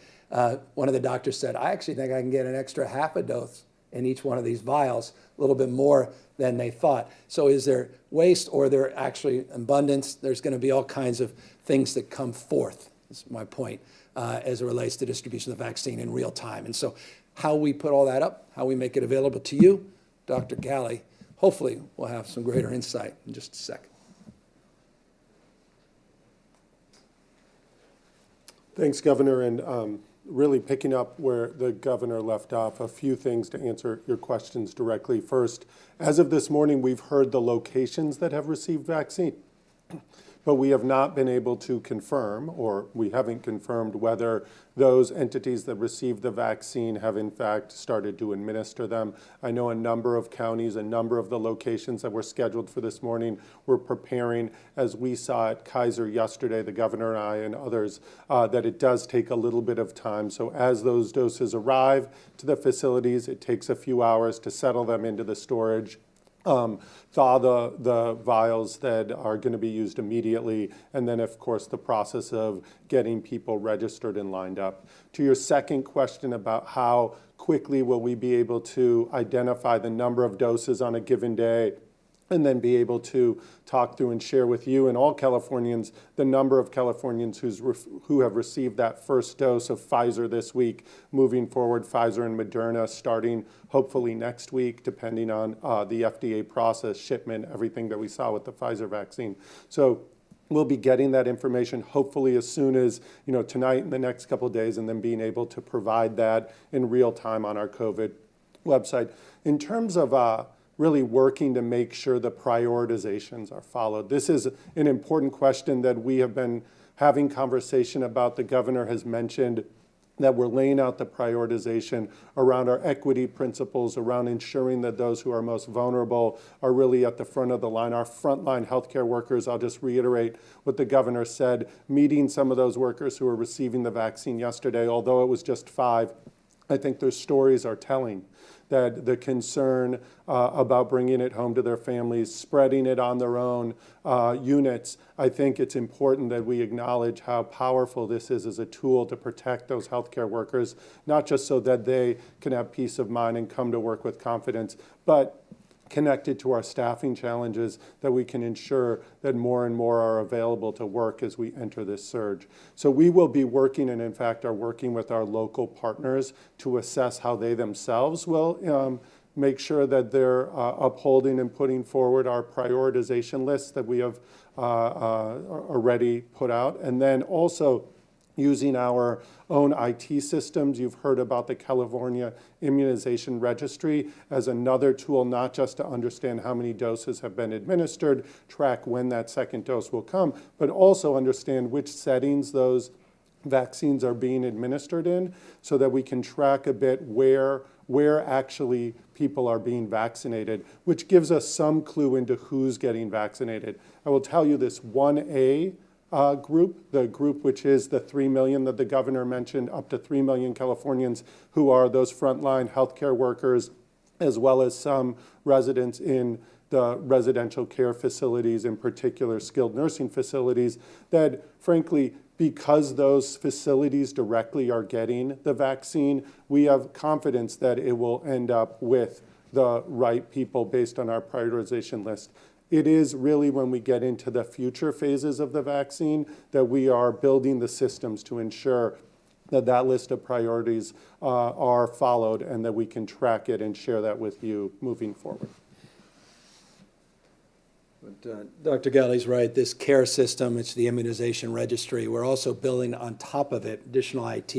one of the doctors said, I actually think I can get an extra half a dose in each one of these vials, a little bit more than they thought. So is there waste or there actually abundance? There's going to be all kinds of things that come forth, is my point, as it relates to distribution of the vaccine in real time. And so how we put all that up, how we make it available to you, Dr. Galley hopefully we'll have some greater insight in just a second. Thanks, Governor, and really picking up where the governor left off, a few things to answer your questions directly. First, as of this morning, we've heard the locations that have received vaccine, but we have not been able to confirm, or we haven't confirmed whether those entities that received the vaccine have in fact started to administer them. I know a number of counties, a number of the locations that were scheduled for this morning were preparing, as we saw at Kaiser yesterday, the governor and I and others, that it does take a little bit of time. So as those doses arrive to the facilities, it takes a few hours to settle them into the storage, thaw the vials that are going to be used immediately, and then, of course, the process of getting people registered and lined up. To your second question about how quickly will we be able to identify the number of doses on a given day, and then be able to talk through and share with you and all Californians the number of Californians who have received that first dose of Pfizer this week, moving forward Pfizer and Moderna starting hopefully next week, depending on the FDA process, shipment, everything that we saw with the Pfizer vaccine. So we'll be getting that information hopefully as soon as tonight and the next couple of days, and then being able to provide that in real time on our COVID website. In terms of really working to make sure the prioritizations are followed. This is an important question that we have been having conversation about. The governor has mentioned that we're laying out the prioritization around our equity principles, around ensuring that those who are most vulnerable are really at the front of the line. Our frontline healthcare workers, I'll just reiterate what the governor said, meeting some of those workers who were receiving the vaccine yesterday, although it was just 5, I think their stories are telling that the concern about bringing it home to their families, spreading it on their own units, I think it's important that we acknowledge how powerful this is as a tool to protect those healthcare workers, not just so that they can have peace of mind and come to work with confidence, but connected to our staffing challenges, that we can ensure that more and more are available to work as we enter this surge. So we will be working, and in fact are working with our local partners to assess how they themselves will make sure that they're upholding and putting forward our prioritization lists that we have already put out. And then also using our own IT systems. You've heard about the California Immunization Registry as another tool, not just to understand how many doses have been administered, track when that second dose will come, but also understand which settings those vaccines are being administered in, so that we can track a bit where actually people are being vaccinated, which gives us some clue into who's getting vaccinated. I will tell you this 1A group, the group which is the 3 million that the governor mentioned, up to 3 million Californians who are those frontline healthcare workers, as well as some residents in the residential care facilities, in particular skilled nursing facilities, that frankly, because those facilities directly are getting the vaccine, we have confidence that it will end up with the right people based on our prioritization list. It is really when we get into the future phases of the vaccine that we are building the systems to ensure that that list of priorities are followed, and that we can track it and share that with you moving forward. But, Dr. Galley's right. This care system, it's the immunization registry. We're also building on top of it additional IT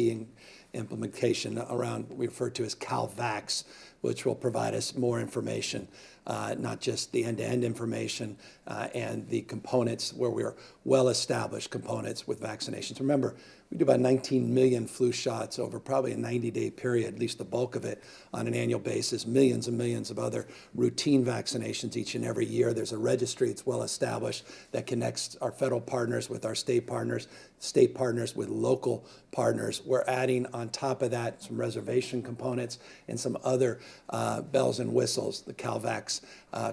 implementation around what we refer to as CalVax, which will provide us more information, not just the end-to-end information and the components where we're well-established components with vaccinations. Remember, we do about 19 million flu shots over probably a 90-day period, at least the bulk of it on an annual basis, millions and millions of other routine vaccinations each and every year. There's a registry, it's well-established, that connects our federal partners with our state partners with local partners. We're adding on top of that some reservation components and some other bells and whistles, the CalVax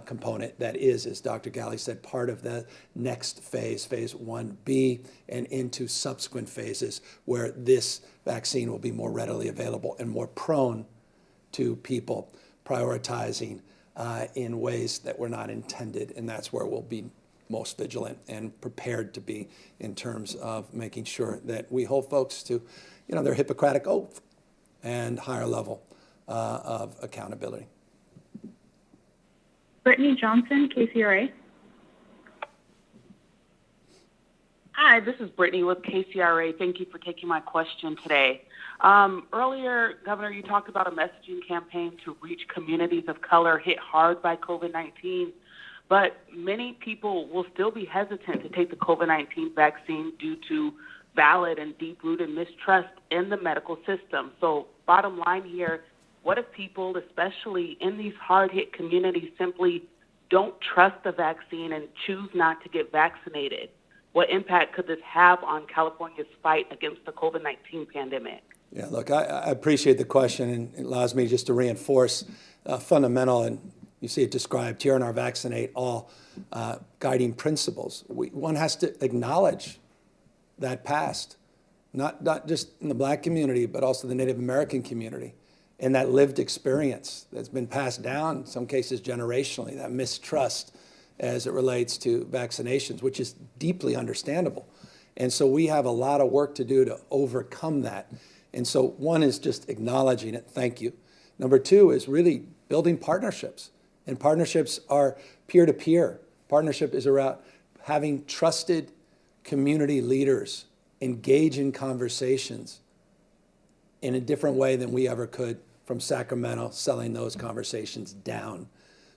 component that is, as Dr. Galley said, part of the next phase, phase 1B, and into subsequent phases where this vaccine will be more readily available and more prone to people prioritizing in ways that were not intended, and that's where we'll be most vigilant and prepared to be in terms of making sure that we hold folks to, their Hippocratic oath and higher level of accountability. Brittany Johnson, KCRA. Hi, this is Brittany with KCRA. Thank you for taking my question today. Earlier, Governor, you talked about a messaging campaign to reach communities of color hit hard by COVID-19, but many people will still be hesitant to take the COVID-19 vaccine due to valid and deep-rooted mistrust in the medical system. So bottom line here, what if people, especially in these hard-hit communities, simply don't trust the vaccine and choose not to get vaccinated? What impact could this have on California's fight against the COVID-19 pandemic? Yeah, look, I appreciate the question, and it allows me just to reinforce fundamental, and you see it described here in our Vaccinate All guiding principles. One has to acknowledge that past, not just in the Black community, but also the Native American community, and that lived experience that's been passed down, in some cases generationally, that mistrust as it relates to vaccinations, which is deeply understandable. And so we have a lot of work to do to overcome that. And so one is just acknowledging it, thank you. Number two is really building partnerships. And partnerships are peer-to-peer. Partnership is around having trusted community leaders engage in conversations in a different way than we ever could from Sacramento, selling those conversations down.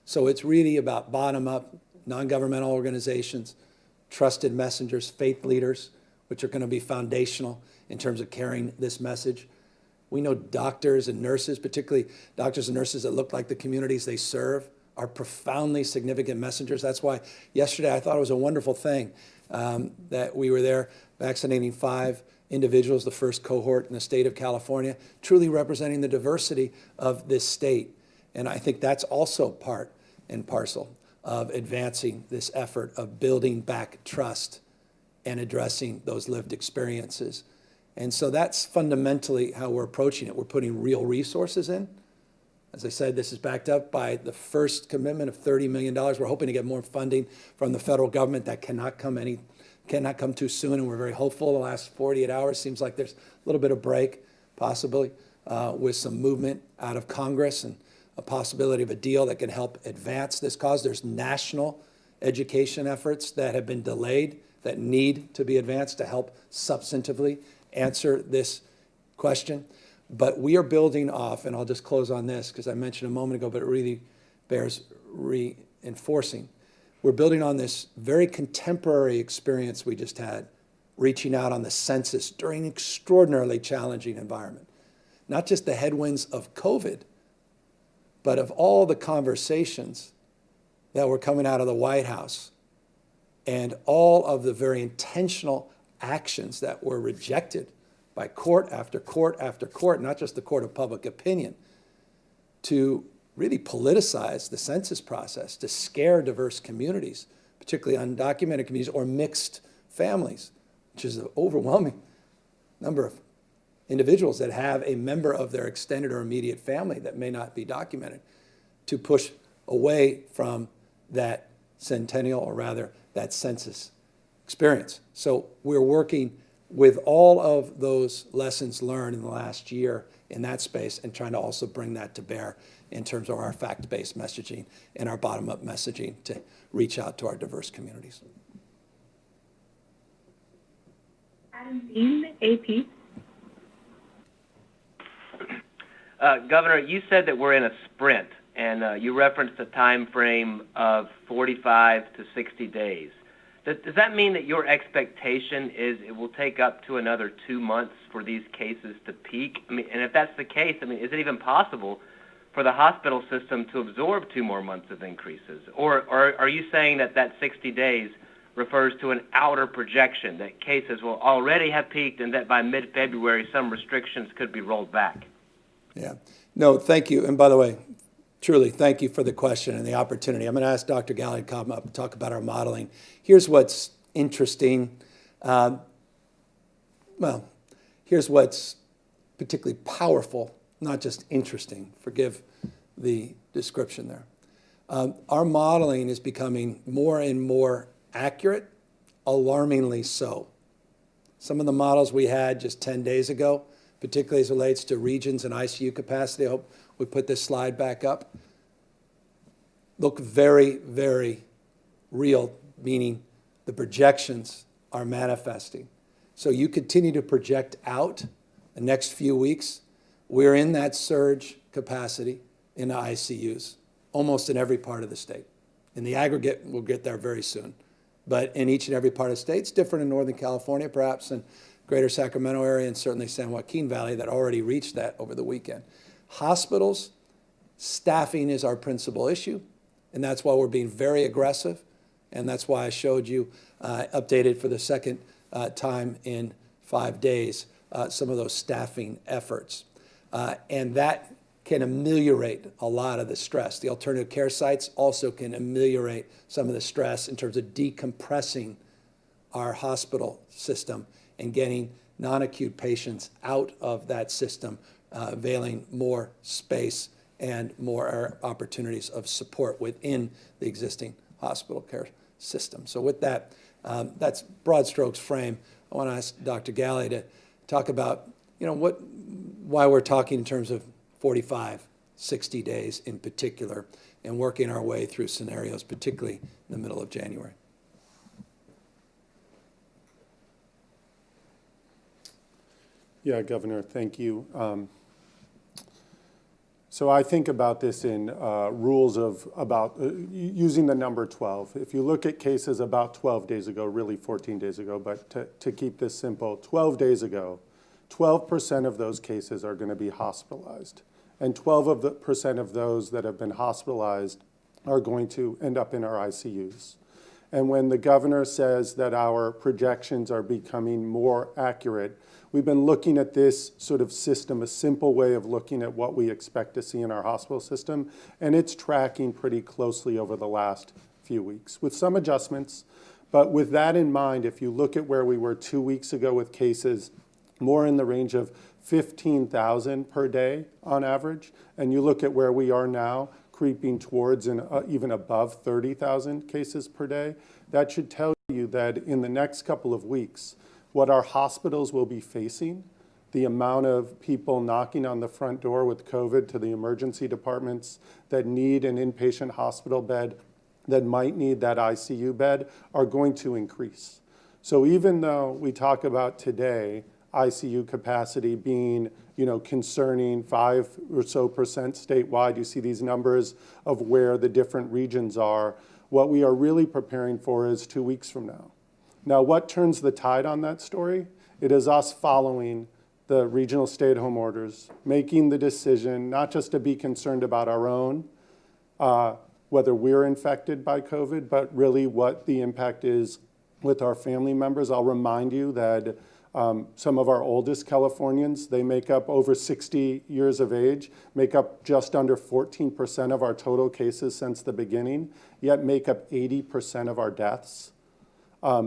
So it's really about bottom-up, non-governmental organizations, trusted messengers, faith leaders, which are going to be foundational in terms of carrying this message. We know doctors and nurses, particularly doctors and nurses that look like the communities they serve, are profoundly significant messengers. That's why yesterday I thought it was a wonderful thing that we were there vaccinating 5 individuals, the first cohort in the state of California, truly representing the diversity of this state. And I think that's also part and parcel of advancing this effort of building back trust and addressing those lived experiences. And so that's fundamentally how we're approaching it. We're putting real resources in. As I said, this is backed up by the first commitment of $30 million. We're hoping to get more funding from the federal government. That cannot come too soon, and we're very hopeful. The last 48 hours seems like there's a little bit of break, possibly, with some movement out of Congress and a possibility of a deal that can help advance this cause. There's national education efforts that have been delayed that need to be advanced to help substantively answer this question. But we are building off, and I'll just close on this because I mentioned a moment ago, but it really bears reinforcing. We're building on this very contemporary experience we just had, reaching out on the census during an extraordinarily challenging environment. Not just the headwinds of COVID, but of all the conversations that were coming out of the White House and all of the very intentional actions that were rejected by court after court after court, not just the court of public opinion, to really politicize the census process, to scare diverse communities, particularly undocumented communities or mixed families, which is an overwhelming number of individuals that have a member of their extended or immediate family that may not be documented, to push away from that centennial, or rather that census experience. So we're working with all of those lessons learned in the last year in that space and trying to also bring that to bear in terms of our fact-based messaging and our bottom-up messaging to reach out to our diverse communities. Adam Dean, AP. Governor, you said that we're in a sprint, and you referenced a time frame of 45 to 60 days. Does that mean that your expectation is it will take up to another 2 months for these cases to peak? I mean, and if that's the case, I mean, is it even possible for the hospital system to absorb 2 more months of increases? Or are you saying that that 60 days refers to an outer projection, that cases will already have peaked and that by mid-February some restrictions could be rolled back? Yeah. No, thank you. And by the way, truly, thank you for the question and the opportunity. I'm going to ask Dr. Galley to come up and talk about our modeling. Here's what's interesting. Here's what's particularly powerful, not just interesting. Forgive the description there. Our modeling is becoming more and more accurate, alarmingly so. Some of the models we had just 10 days ago, particularly as it relates to regions and ICU capacity. I hope we put this slide back up. look very, very real, meaning the projections are manifesting. So you continue to project out the next few weeks. We're in that surge capacity in the ICUs, almost in every part of the state. In the aggregate, we'll get there very soon. But in each and every part of the state, it's different in Northern California, perhaps in greater Sacramento area, and certainly San Joaquin Valley that already reached that over the weekend. Hospitals, staffing is our principal issue, and that's why we're being very aggressive, and that's why I showed you updated for the second time in 5 days some of those staffing efforts. And that can ameliorate a lot of the stress. The alternative care sites also can ameliorate some of the stress in terms of decompressing our hospital system and getting non-acute patients out of that system, availing more space and more opportunities of support within the existing hospital care system. So with that, that's broad strokes frame. I want to ask Dr. Galley to talk about, why we're talking in terms of 45, 60 days in particular, and working our way through scenarios, particularly in the middle of January. Yeah, Governor, thank you. So I think about this in rules of about using the number 12. If you look at cases about 12 days ago, really 14 days ago, but to keep this simple, 12 days ago, 12% of those cases are going to be hospitalized. And 12% of those that have been hospitalized are going to end up in our ICUs. And when the governor says that our projections are becoming more accurate, we've been looking at this sort of system, a simple way of looking at what we expect to see in our hospital system, and it's tracking pretty closely over the last few weeks, with some adjustments. But with that in mind, if you look at where we were 2 weeks ago with cases more in the range of 15,000 per day on average, and you look at where we are now, creeping towards and even above 30,000 cases per day, that should tell you that in the next couple of weeks, what our hospitals will be facing, the amount of people knocking on the front door with COVID to the emergency departments that need an inpatient hospital bed, that might need that ICU bed, are going to increase. So even though we talk about today ICU capacity being, concerning 5% or so statewide, you see these numbers of where the different regions are, what we are really preparing for is 2 weeks from now. Now, what turns the tide on that story? It is us following the regional stay-at-home orders, making the decision not just to be concerned about our own, whether we're infected by COVID, but really what the impact is with our family members. I'll remind you that some of our oldest Californians, they make up over 60 years of age, make up just under 14% of our total cases since the beginning, yet make up 80% of our deaths.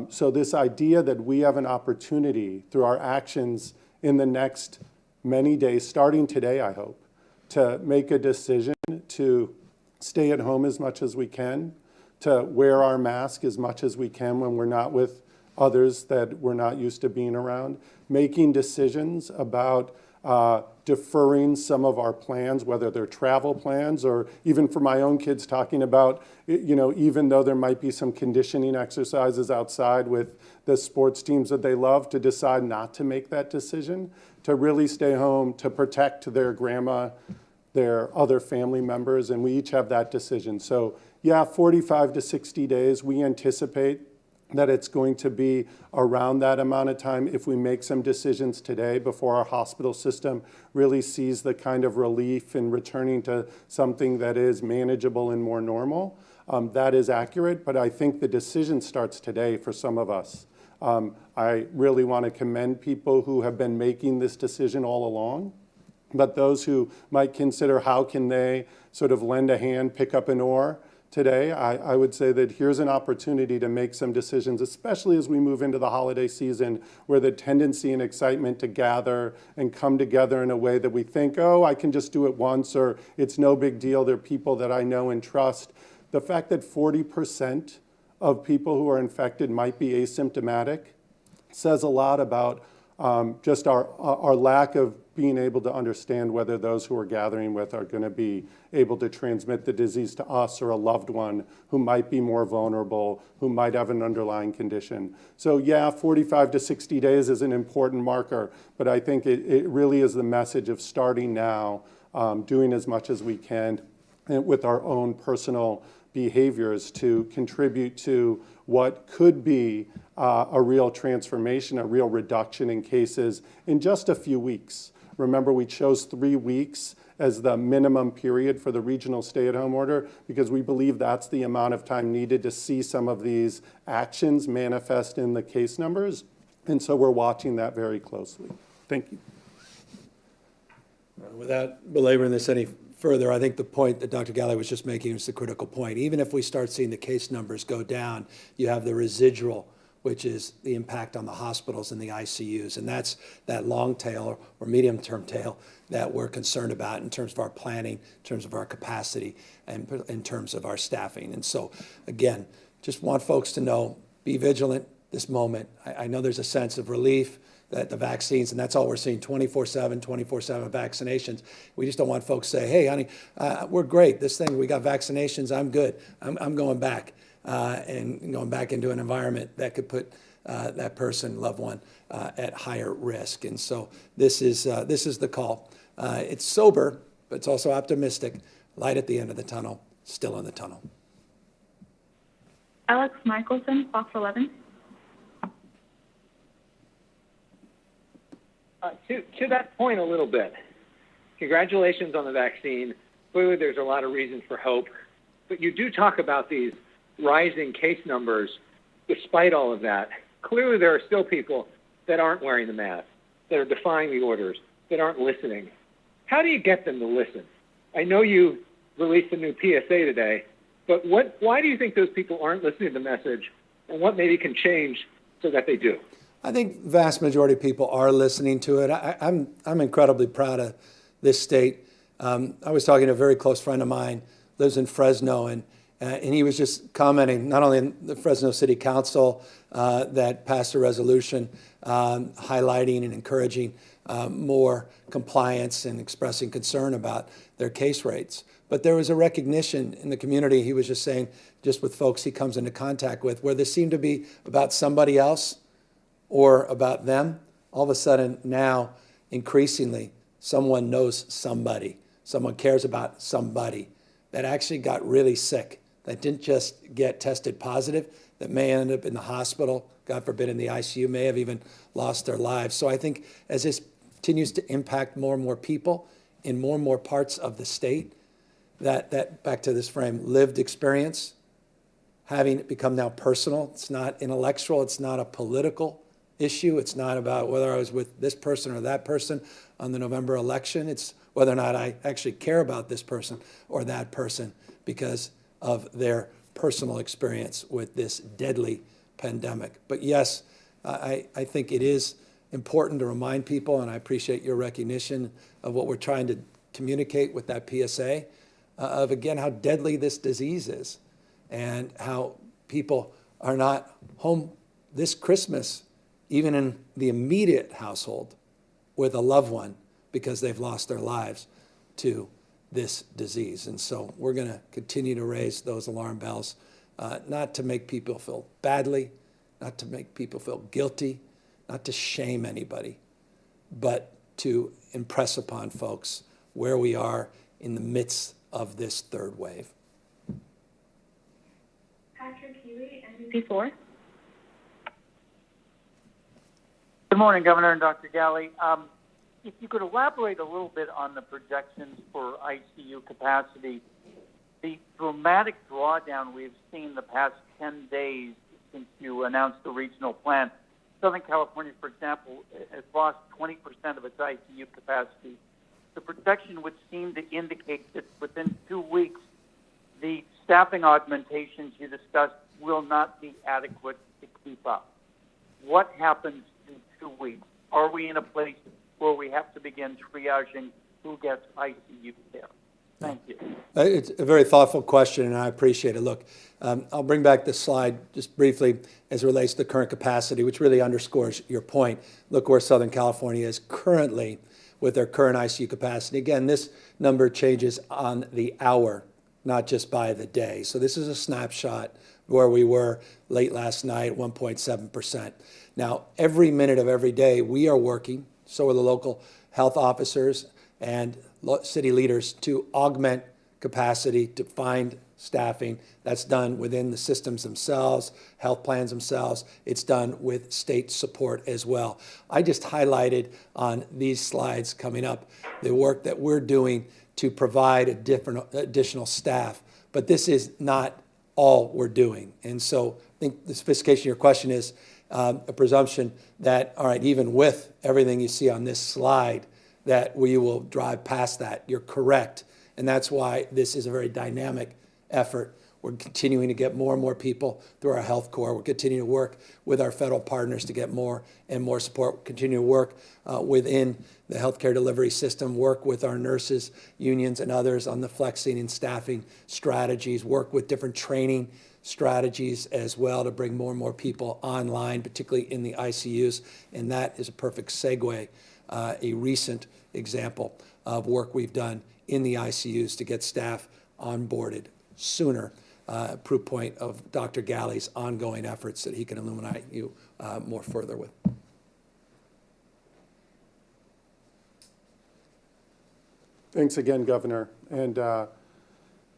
So this idea that we have an opportunity through our actions in the next many days, starting today, I hope, to make a decision to stay at home as much as we can, to wear our mask as much as we can when we're not with others that we're not used to being around, making decisions about deferring some of our plans, whether they're travel plans or even for my own kids talking about, even though there might be some conditioning exercises outside with the sports teams that they love, to decide not to make that decision, to really stay home, to protect their grandma, their other family members, and we each have that decision. So yeah, 45 to 60 days, we anticipate that it's going to be around that amount of time if we make some decisions today before our hospital system really sees the kind of relief in returning to something that is manageable and more normal. That is accurate, but I think the decision starts today for some of us. I really want to commend people who have been making this decision all along, but those who might consider how can they sort of lend a hand, pick up an oar, today, I would say that here's an opportunity to make some decisions, especially as we move into the holiday season, where the tendency and excitement to gather and come together in a way that we think, oh, I can just do it once, or it's no big deal, they're people that I know and trust. The fact that 40% of people who are infected might be asymptomatic says a lot about just our lack of being able to understand whether those who we're gathering with are going to be able to transmit the disease to us or a loved one who might be more vulnerable, who might have an underlying condition. So yeah, 45 to 60 days is an important marker, but I think it really is the message of starting now, doing as much as we can with our own personal behaviors to contribute to what could be a real transformation, a real reduction in cases in just a few weeks. Remember, we chose 3 weeks as the minimum period for the regional stay-at-home order because we believe that's the amount of time needed to see some of these actions manifest in the case numbers. And so we're watching that very closely. Thank you. Without belaboring this any further, I think the point that Dr. Galley was just making is the critical point. Even if we start seeing the case numbers go down, you have the residual, which is the impact on the hospitals and the ICUs. And that's that long tail or medium-term tail that we're concerned about in terms of our planning, in terms of our capacity, and in terms of our staffing. And so, again, just want folks to know, be vigilant this moment. I know there's a sense of relief that the vaccines, and that's all we're seeing, 24/7 vaccinations. We just don't want folks to say, hey, honey, we're great. This thing, we got vaccinations, I'm good. I'm going back. And going back into an environment that could put that person, loved one, at higher risk. And so this is the call. It's sober, but it's also optimistic. Light at the end of the tunnel, still in the tunnel. Alex Michelson, Fox 11. To that point a little bit, congratulations on the vaccine. Clearly there's a lot of reason for hope, but you do talk about these rising case numbers. Despite all of that, clearly there are still people that aren't wearing the mask, that are defying the orders, that aren't listening. How do you get them to listen? I know you released a new PSA today, but why do you think those people aren't listening to the message, and what maybe can change so that they do? I think the vast majority of people are listening to it. I'm incredibly proud of this state. I was talking to a very close friend of mine, lives in Fresno, and he was just commenting not only in the Fresno City Council that passed a resolution highlighting and encouraging more compliance and expressing concern about their case rates, but there was a recognition in the community, he was just saying, just with folks he comes into contact with, where this seemed to be about somebody else or about them. All of a sudden now, increasingly, someone knows somebody, someone cares about somebody that actually got really sick, that didn't just get tested positive, that may end up in the hospital, God forbid in the ICU, may have even lost their lives. So I think as this continues to impact more and more people in more and more parts of the state, that back to this frame, lived experience, having it become now personal, it's not intellectual, it's not a political issue, it's not about whether I was with this person or that person on the November election, it's whether or not I actually care about this person or that person because of their personal experience with this deadly pandemic. But yes, I think it is important to remind people, and I appreciate your recognition of what we're trying to communicate with that PSA, of again how deadly this disease is and how people are not home this Christmas, even in the immediate household, with a loved one because they've lost their lives to this disease. And so we're going to continue to raise those alarm bells, not to make people feel badly, not to make people feel guilty, not to shame anybody, but to impress upon folks where we are in the midst of this third wave. Patrick Healy, NBC4. Good morning, Governor and Dr. Galley. If you could elaborate a little bit on the projections for ICU capacity, the dramatic drawdown we've seen the past 10 days since you announced the regional plan. Southern California, for example, has lost 20% of its ICU capacity. The projection would seem to indicate that within 2 weeks, the staffing augmentations you discussed will not be adequate to keep up. What happens in 2 weeks? Are we in a place where we have to begin triaging who gets ICU care? Thank you. It's a very thoughtful question, and I appreciate it. Look, I'll bring back this slide just briefly as it relates to the current capacity, which really underscores your point. Look where Southern California is currently with their current ICU capacity. Again, this number changes on the hour, not just by the day. So this is a snapshot where we were late last night, 1.7%. Now, every minute of every day, we are working, so are the local health officers and city leaders, to augment capacity, to find staffing. That's done within the systems themselves, health plans themselves. It's done with state support as well. I just highlighted on these slides coming up the work that we're doing to provide additional staff, but this is not all we're doing. And so I think the sophistication of your question is a presumption that, all right, even with everything you see on this slide, that we will drive past that. You're correct. And that's why this is a very dynamic effort. We're continuing to get more and more people through our health corps. We're continuing to work with our federal partners to get more and more support. We're continuing to work within the healthcare delivery system, work with our nurses, unions, and others on the flexing and staffing strategies, work with different training strategies as well to bring more and more people online, particularly in the ICUs. And that is a perfect segue, a recent example of work we've done in the ICUs to get staff onboarded sooner. Proof point of Dr. Galley's ongoing efforts that he can illuminate you more further with. Thanks again, Governor. And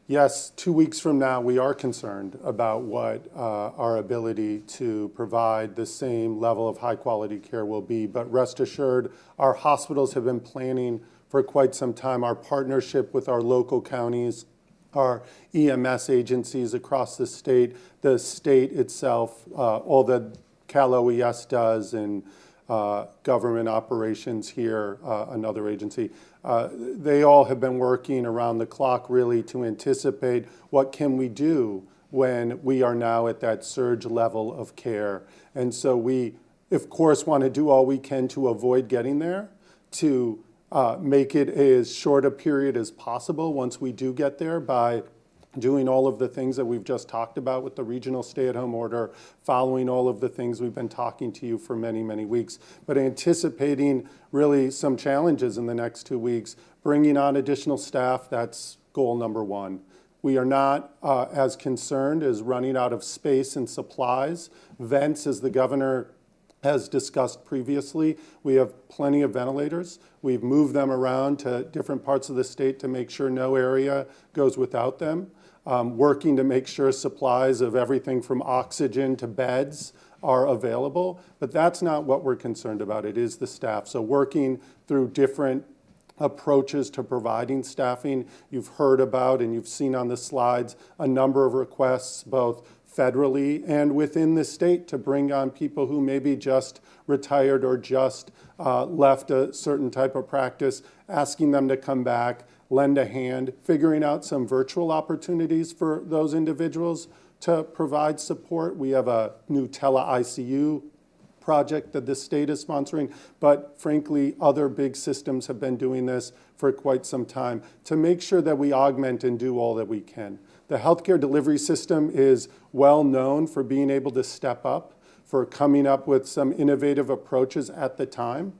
yes, 2 weeks from now, we are concerned about what our ability to provide the same level of high quality care will be. But rest assured, our hospitals have been planning for quite some time. Our partnership with our local counties, our EMS agencies across the state itself, all that Cal OES does, and government operations here, another agency. They all have been working around the clock really to anticipate what can we do when we are now at that surge level of care. And so we, of course, want to do all we can to avoid getting there, to make it as short a period as possible once we do get there by doing all of the things that we've just talked about with the regional stay-at-home order, following all of the things we've been talking to you for many, many weeks, but anticipating really some challenges in the next 2 weeks, bringing on additional staff. That's goal number one. We are not as concerned as running out of space and supplies. Vents, as the governor has discussed previously, we have plenty of ventilators. We've moved them around to different parts of the state to make sure no area goes without them. Working to make sure supplies of everything from oxygen to beds are available, but that's not what we're concerned about. It is the staff. So working through different approaches to providing staffing. You've heard about and you've seen on the slides a number of requests, both federally and within the state, to bring on people who maybe just retired or just left a certain type of practice, asking them to come back, lend a hand, figuring out some virtual opportunities for those individuals to provide support. We have a new tele-ICU project that the state is sponsoring, but frankly, other big systems have been doing this for quite some time to make sure that we augment and do all that we can. The healthcare delivery system is well known for being able to step up, for coming up with some innovative approaches at the time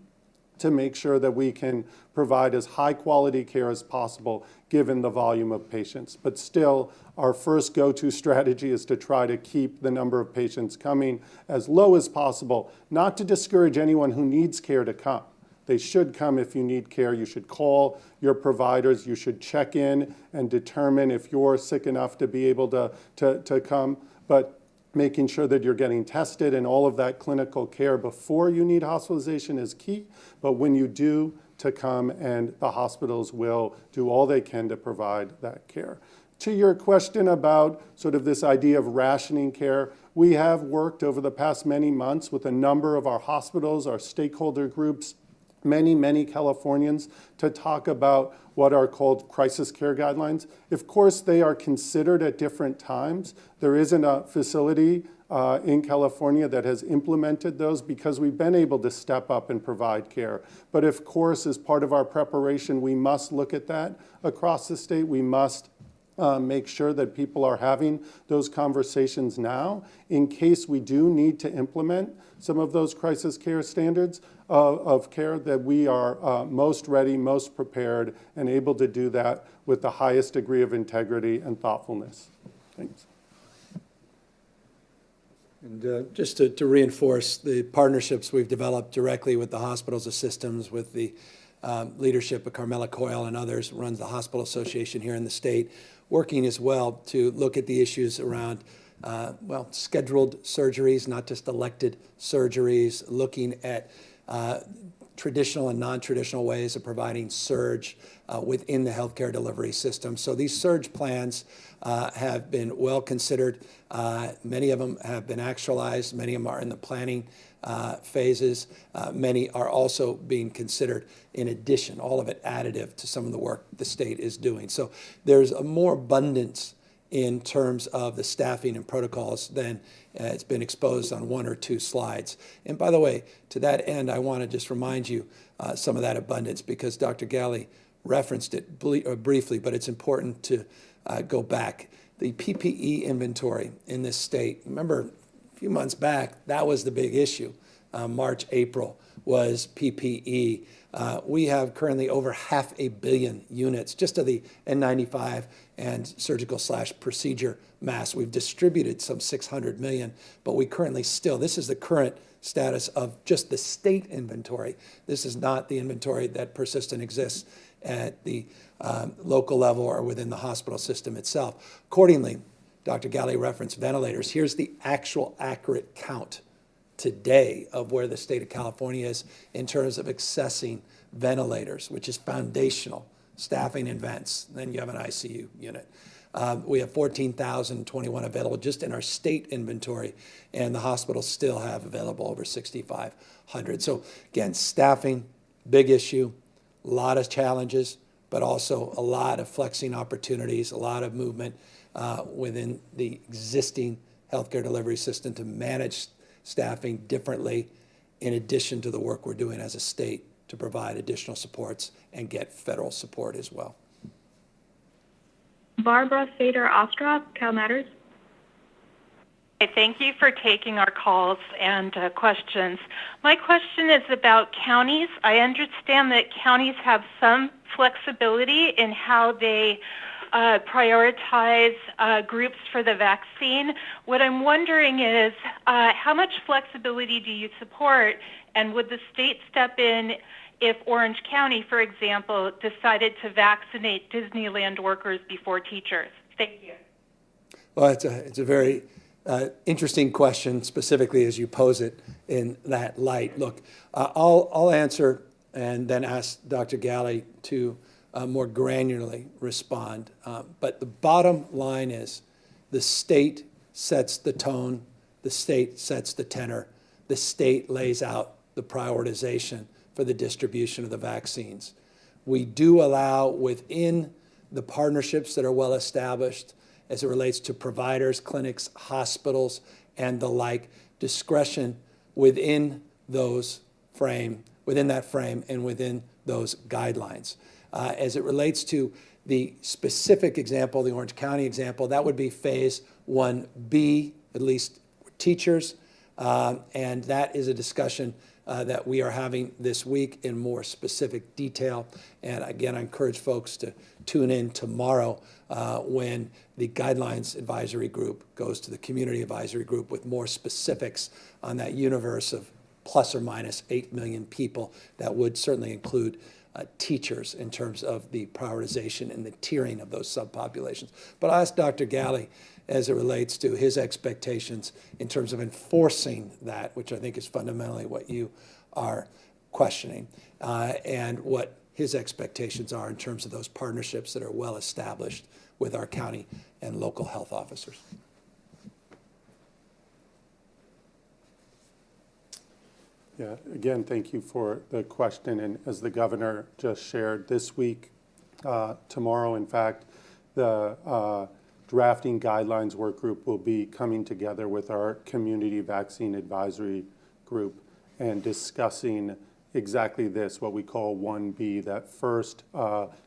to make sure that we can provide as high quality care as possible given the volume of patients. But still, our first go-to strategy is to try to keep the number of patients coming as low as possible, not to discourage anyone who needs care to come. They should come if you need care. You should call your providers. You should check in and determine if you're sick enough to be able to come. But making sure that you're getting tested and all of that clinical care before you need hospitalization is key. But when you do, to come, and the hospitals will do all they can to provide that care. To your question about sort of this idea of rationing care, we have worked over the past many months with a number of our hospitals, our stakeholder groups, many Californians, to talk about what are called crisis care guidelines. Of course, they are considered at different times. There isn't a facility in California that has implemented those because we've been able to step up and provide care. But of course, as part of our preparation, we must look at that across the state. We must make sure that people are having those conversations now in case we do need to implement some of those crisis care standards of care, that we are most ready, most prepared, and able to do that with the highest degree of integrity and thoughtfulness. Thanks. And just to reinforce the partnerships we've developed directly with the hospitals, the systems, with the leadership of Carmela Coyle and others, runs the Hospital Association here in the state, working as well to look at the issues around, scheduled surgeries, not just elected surgeries, looking at traditional and non-traditional ways of providing surge within the healthcare delivery system. So these surge plans have been well considered. Many of them have been actualized. Many of them are in the planning phases. Many are also being considered in addition, all of it additive to some of the work the state is doing. So there's a more abundance in terms of the staffing and protocols than it's been exposed on one or two slides. And by the way, to that end, I want to just remind you some of that abundance, because Dr. Galley referenced it briefly, but it's important to go back. The PPE inventory in this state, remember a few months back, that was the big issue. March, April was PPE. We have currently over 500 million units just of the N95 and surgical/procedure masks. We've distributed some 600 million, but we currently still, this is the current status of just the state inventory. This is not the inventory that persists and exists at the local level or within the hospital system itself. Accordingly, Dr. Galley referenced ventilators. Here's the actual accurate count today of where the state of California is in terms of accessing ventilators, which is foundational, staffing and vents. Then you have an ICU unit. We have 14,021 available just in our state inventory, and the hospitals still have available over 6,500. So again, staffing, big issue, a lot of challenges, but also a lot of flexing opportunities, a lot of movement within the existing healthcare delivery system to manage staffing differently, in addition to the work we're doing as a state to provide additional supports and get federal support as well. Barbara Fader-Ostrov, Cal Matters. Thank you for taking our calls and questions. My question is about counties. I understand that counties have some flexibility in how they prioritize groups for the vaccine. What I'm wondering is how much flexibility do you support, and would the state step in if Orange County, for example, decided to vaccinate Disneyland workers before teachers? Thank you. Well, it's a very interesting question, specifically as you pose it in that light. Look, I'll answer and then ask Dr. Galley to more granularly respond. But the bottom line is the state sets the tone, the state sets the tenor, the state lays out the prioritization for the distribution of the vaccines. We do allow within the partnerships that are well established as it relates to providers, clinics, hospitals, and the like, discretion within those within that frame and within those guidelines. As it relates to the specific example, the Orange County example, that would be phase 1B, at least teachers, and that is a discussion that we are having this week in more specific detail. And again, I encourage folks to tune in tomorrow when the Guidelines Advisory Group goes to the Community Advisory Group with more specifics on that universe of plus or minus 8 million people that would certainly include teachers in terms of the prioritization and the tiering of those subpopulations. But I'll ask Dr. Galley as it relates to his expectations in terms of enforcing that, which I think is fundamentally what you are questioning, and what his expectations are in terms of those partnerships that are well established with our county and local health officers. Yeah, again, thank you for the question. And as the governor just shared, this week, tomorrow, in fact, the drafting guidelines work group will be coming together with our community vaccine advisory group and discussing exactly this, what we call 1B, that first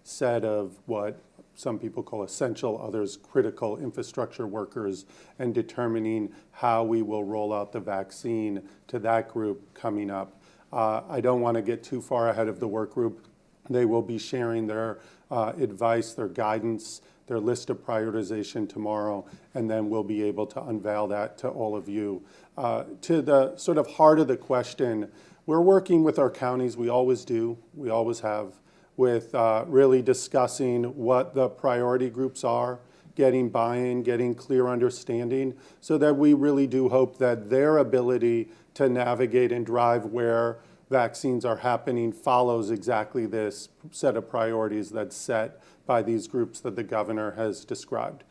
set of what some people call essential, others critical infrastructure workers, and determining how we will roll out the vaccine to that group coming up. I don't want to get too far ahead of the work group. They will be sharing their advice, their guidance, their list of prioritization tomorrow, and then we'll be able to unveil that to all of you. To the sort of heart of the question, we're working with our counties, we always do, we always have, with really discussing what the priority groups are, getting buy-in, getting clear understanding, so that we really do hope that their ability to navigate and drive where vaccines are happening follows exactly this set of priorities that's set by these groups that the governor has described.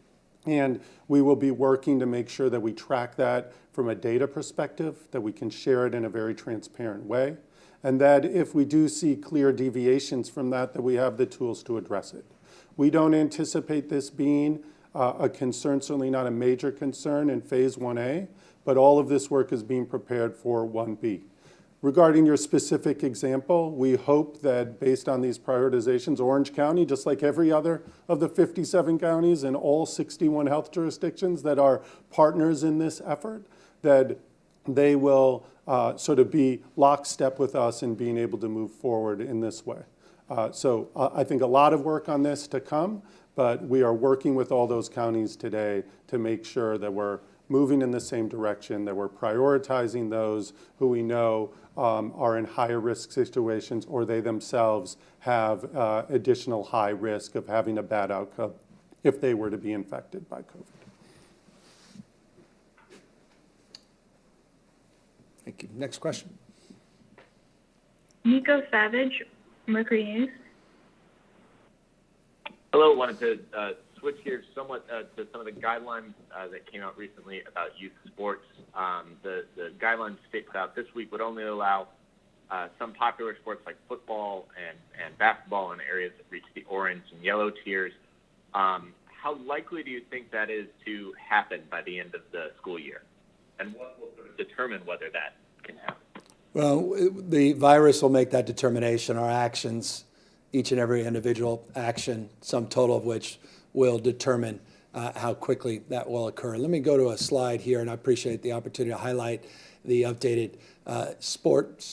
And we will be working to make sure that we track that from a data perspective, that we can share it in a very transparent way, and that if we do see clear deviations from that, that we have the tools to address it. We don't anticipate this being a concern, certainly not a major concern in phase 1A, but all of this work is being prepared for 1B. Regarding your specific example, we hope that based on these prioritizations, Orange County, just like every other of the 57 counties and all 61 health jurisdictions that are partners in this effort, that they will sort of be lockstep with us in being able to move forward in this way. So I think a lot of work on this to come, but we are working with all those counties today to make sure that we're moving in the same direction, that we're prioritizing those who we know are in higher risk situations, or they themselves have additional high risk of having a bad outcome if they were to be infected by COVID. Thank you. Next question. Nico Savage, Mercury News. Hello, wanted to switch gears somewhat to some of the guidelines that came out recently about youth sports. The guidelines the state put out this week would only allow some popular sports like football and basketball in areas that reach the orange and yellow tiers. How likely do you think that is to happen by the end of the school year? And what will sort of determine whether that can happen? Well, the virus will make that determination. Our actions, each and every individual action, sum total of which will determine how quickly that will occur. Let me go to a slide here, and I appreciate the opportunity to highlight the updated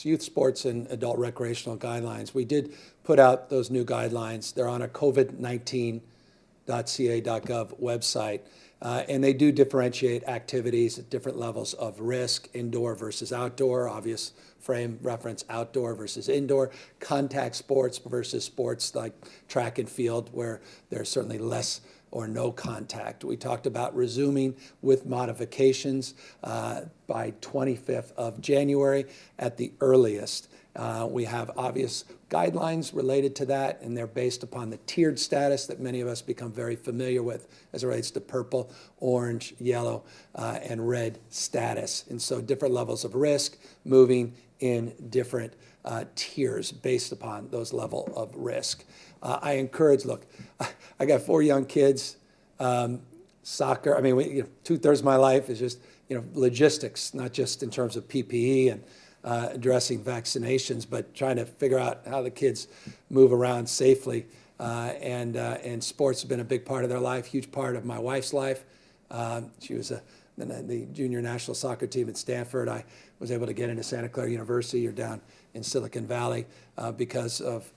youth sports and adult recreational guidelines. We did put out those new guidelines. They're on a COVID-19.ca.gov website. And they do differentiate activities at different levels of risk, indoor versus outdoor, obvious frame reference, outdoor versus indoor, contact sports versus sports like track and field, where there's certainly less or no contact. We talked about resuming with modifications by 25th of January at the earliest. We have obvious guidelines related to that, and they're based upon the tiered status that many of us become very familiar with as it relates to purple, orange, yellow, and red status. And so different levels of risk moving in different tiers based upon those level of risk. I encourage, look, I got 4 young kids, soccer, I mean, 2/3 of my life is just, logistics, not just in terms of PPE and addressing vaccinations, but trying to figure out how the kids move around safely. And sports have been a big part of their life, huge part of my wife's life. She was the junior national soccer team at Stanford. I was able to get into Santa Clara University or down in Silicon Valley because of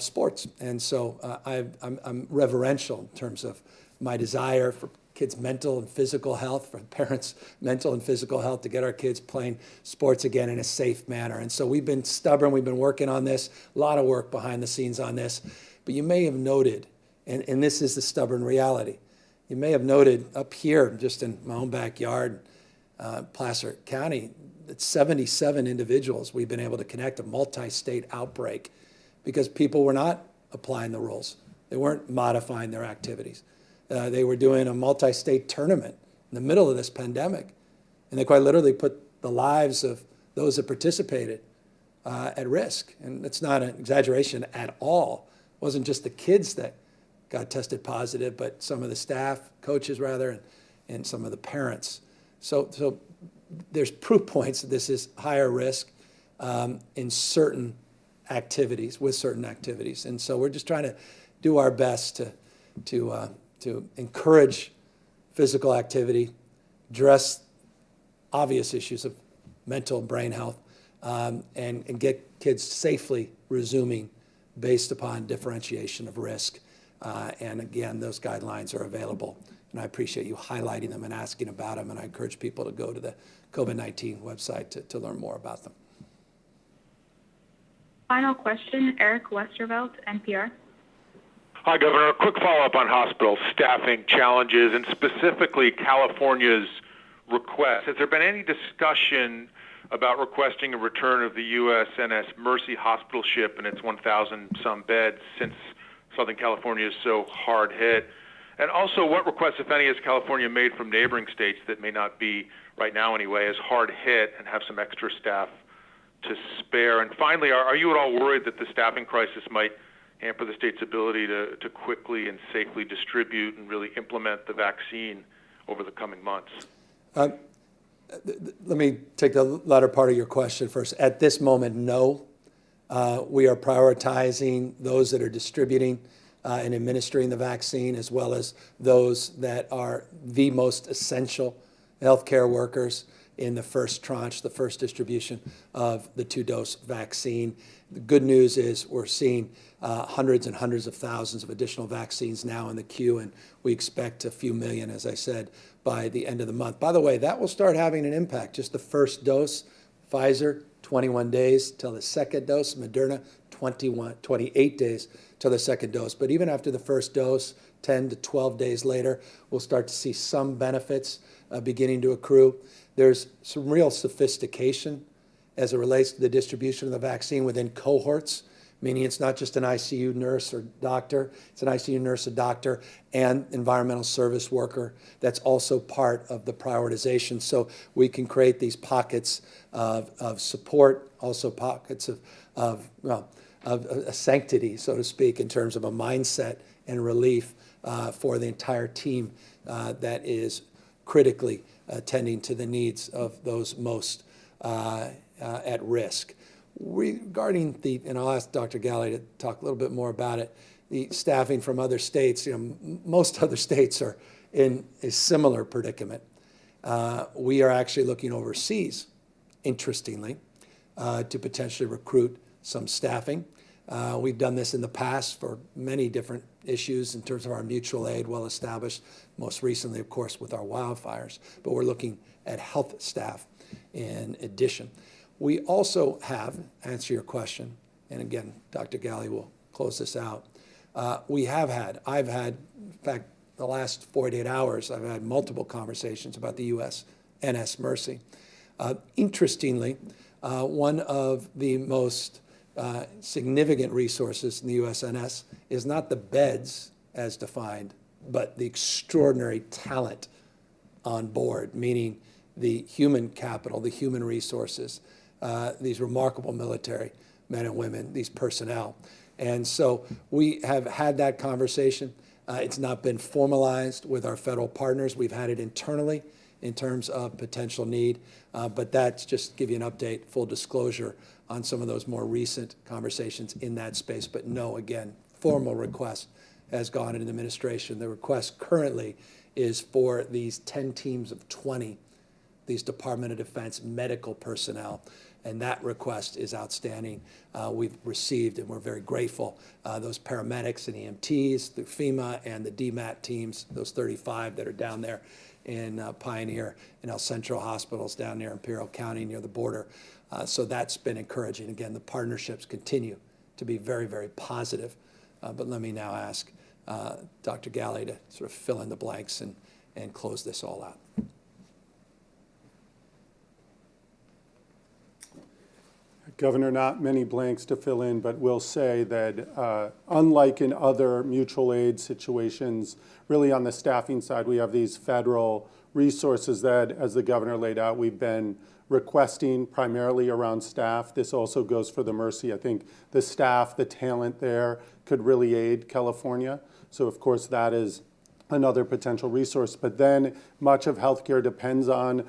sports. And so I'm reverential in terms of my desire for kids' mental and physical health, for parents' mental and physical health, to get our kids playing sports again in a safe manner. And so we've been stubborn, we've been working on this, a lot of work behind the scenes on this. But you may have noted, and this is the stubborn reality, you may have noted up here, just in my own backyard, Placer County, that 77 individuals we've been able to connect, a multi-state outbreak, because people were not applying the rules. They weren't modifying their activities. They were doing a multi-state tournament in the middle of this pandemic. And they quite literally put the lives of those that participated at risk. And it's not an exaggeration at all. It wasn't just the kids that got tested positive, but some of the staff, coaches rather, and some of the parents. So there's proof points that this is higher risk in certain activities, with certain activities. And so we're just trying to do our best to encourage physical activity, address obvious issues of mental and brain health, and get kids safely resuming based upon differentiation of risk. And again, those guidelines are available. And I appreciate you highlighting them and asking about them. And I encourage people to go to the COVID-19 website to learn more about them. Final question, Eric Westervelt, NPR. Hi, Governor. A quick follow-up on hospital staffing challenges and specifically California's request. Has there been any discussion about requesting a return of the USNS Mercy hospital ship and its 1,000-some beds since Southern California is so hard hit? And also, what requests, if any, has California made from neighboring states that may not be, right now anyway, as hard hit and have some extra staff to spare? And finally, are you at all worried that the staffing crisis might hamper the state's ability to quickly and safely distribute and really implement the vaccine over the coming months? Let me take the latter part of your question first. At this moment, no. We are prioritizing those that are distributing and administering the vaccine, as well as those that are the most essential healthcare workers in the first tranche, the first distribution of the 2-dose vaccine. The good news is we're seeing hundreds and hundreds of thousands of additional vaccines now in the queue, and we expect a few million, as I said, by the end of the month. By the way, that will start having an impact. Just the first dose, Pfizer, 21 days till the second dose, Moderna, 28 days till the second dose. But even after the first dose, 10 to 12 days later, we'll start to see some benefits beginning to accrue. There's some real sophistication as it relates to the distribution of the vaccine within cohorts, meaning it's not just an ICU nurse or doctor, it's an ICU nurse, a doctor, and environmental service worker. That's also part of the prioritization. So we can create these pockets of support, also pockets of a sanctity, so to speak, in terms of a mindset and relief for the entire team that is critically attending to the needs of those most at risk. Regarding and I'll ask Dr. Galley to talk a little bit more about it, the staffing from other states, most other states are in a similar predicament. We are actually looking overseas, interestingly, to potentially recruit some staffing. We've done this in the past for many different issues in terms of our mutual aid, well established, most recently, of course, with our wildfires. But we're looking at health staff in addition. We also have, answer your question, and again, Dr. Galley will close this out. I've had, in fact, the last 48 hours, I've had multiple conversations about the USNS Mercy. Interestingly, one of the most significant resources in the USNS is not the beds as defined, but the extraordinary talent on board, meaning the human capital, the human resources, these remarkable military men and women, these personnel. And so we have had that conversation. It's not been formalized with our federal partners. We've had it internally in terms of potential need, but that's just to give you an update, full disclosure on some of those more recent conversations in that space. But no, again, formal request has gone into the administration. The request currently is for these 10 teams of 20, these Department of Defense medical personnel, and that request is outstanding. We've received, and we're very grateful, those paramedics and EMTs through FEMA and the DMAT teams, those 35 that are down there in Pioneer and El Centro hospitals down there in Imperial County near the border. So that's been encouraging. Again, the partnerships continue to be very, very positive. But let me now ask Dr. Galley to sort of fill in the blanks and close this all out. Governor, not many blanks to fill in, but will say that unlike in other mutual aid situations, really on the staffing side, we have these federal resources that, as the governor laid out, we've been requesting primarily around staff. This also goes for the Mercy. I think the staff, the talent there could really aid California. So of course that is another potential resource. But then much of healthcare depends on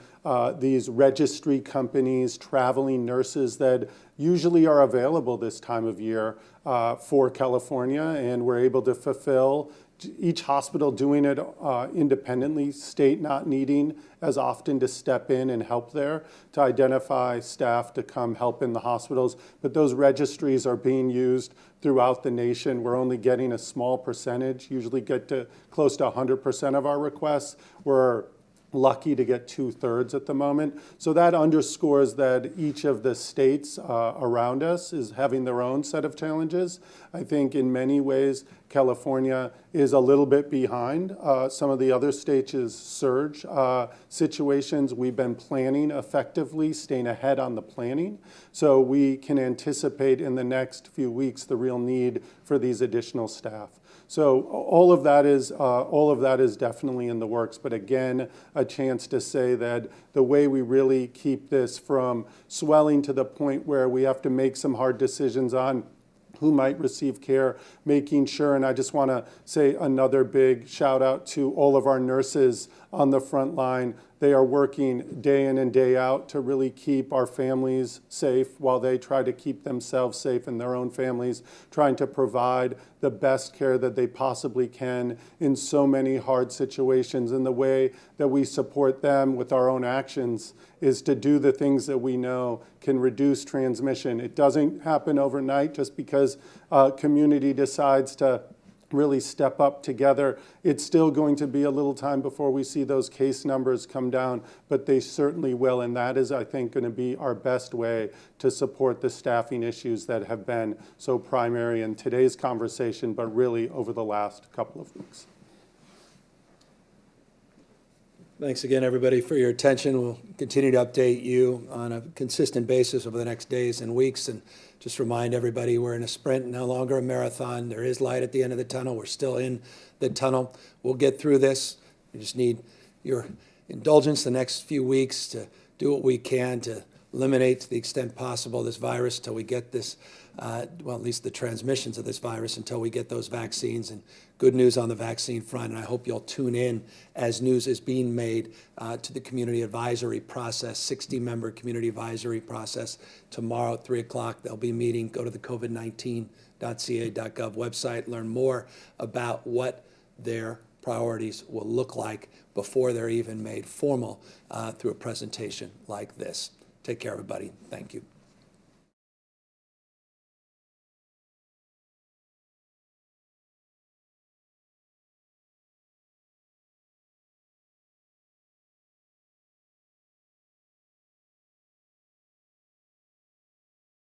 these registry companies, traveling nurses that usually are available this time of year for California, and we're able to fulfill each hospital doing it independently, state not needing as often to step in and help there, to identify staff to come help in the hospitals. But those registries are being used throughout the nation. We're only getting a small percentage, usually get to close to 100% of our requests. We're lucky to get 2/3 at the moment. So that underscores that each of the states around us is having their own set of challenges. I think in many ways, California is a little bit behind some of the other states' surge situations. We've been planning effectively, staying ahead on the planning. So we can anticipate in the next few weeks the real need for these additional staff. So all of that is definitely in the works. But again, a chance to say that the way we really keep this from swelling to the point where we have to make some hard decisions on who might receive care, making sure, and I just want to say another big shout out to all of our nurses on the front line. They are working day in and day out to really keep our families safe while they try to keep themselves safe and their own families, trying to provide the best care that they possibly can in so many hard situations. And the way that we support them with our own actions is to do the things that we know can reduce transmission. It doesn't happen overnight just because a community decides to really step up together. It's still going to be a little time before we see those case numbers come down, but they certainly will. And that is, I think, going to be our best way to support the staffing issues that have been so primary in today's conversation, but really over the last couple of weeks. Thanks again, everybody, for your attention. We'll continue to update you on a consistent basis over the next days and weeks. And just remind everybody we're in a sprint, no longer a marathon. There is light at the end of the tunnel. We're still in the tunnel. We'll get through this. We just need your indulgence the next few weeks to do what we can to eliminate, to the extent possible, this virus till we get this, well, at least the transmissions of this virus, until we get those vaccines. And good news on the vaccine front, and I hope you'll tune in as news is being made to the community advisory process, 60-member community advisory process. Tomorrow at 3 o'clock, they'll be meeting. Go to the covid19.ca.gov website, learn more about what their priorities will look like before they're even made formal through a presentation like this. Take care, everybody. Thank you.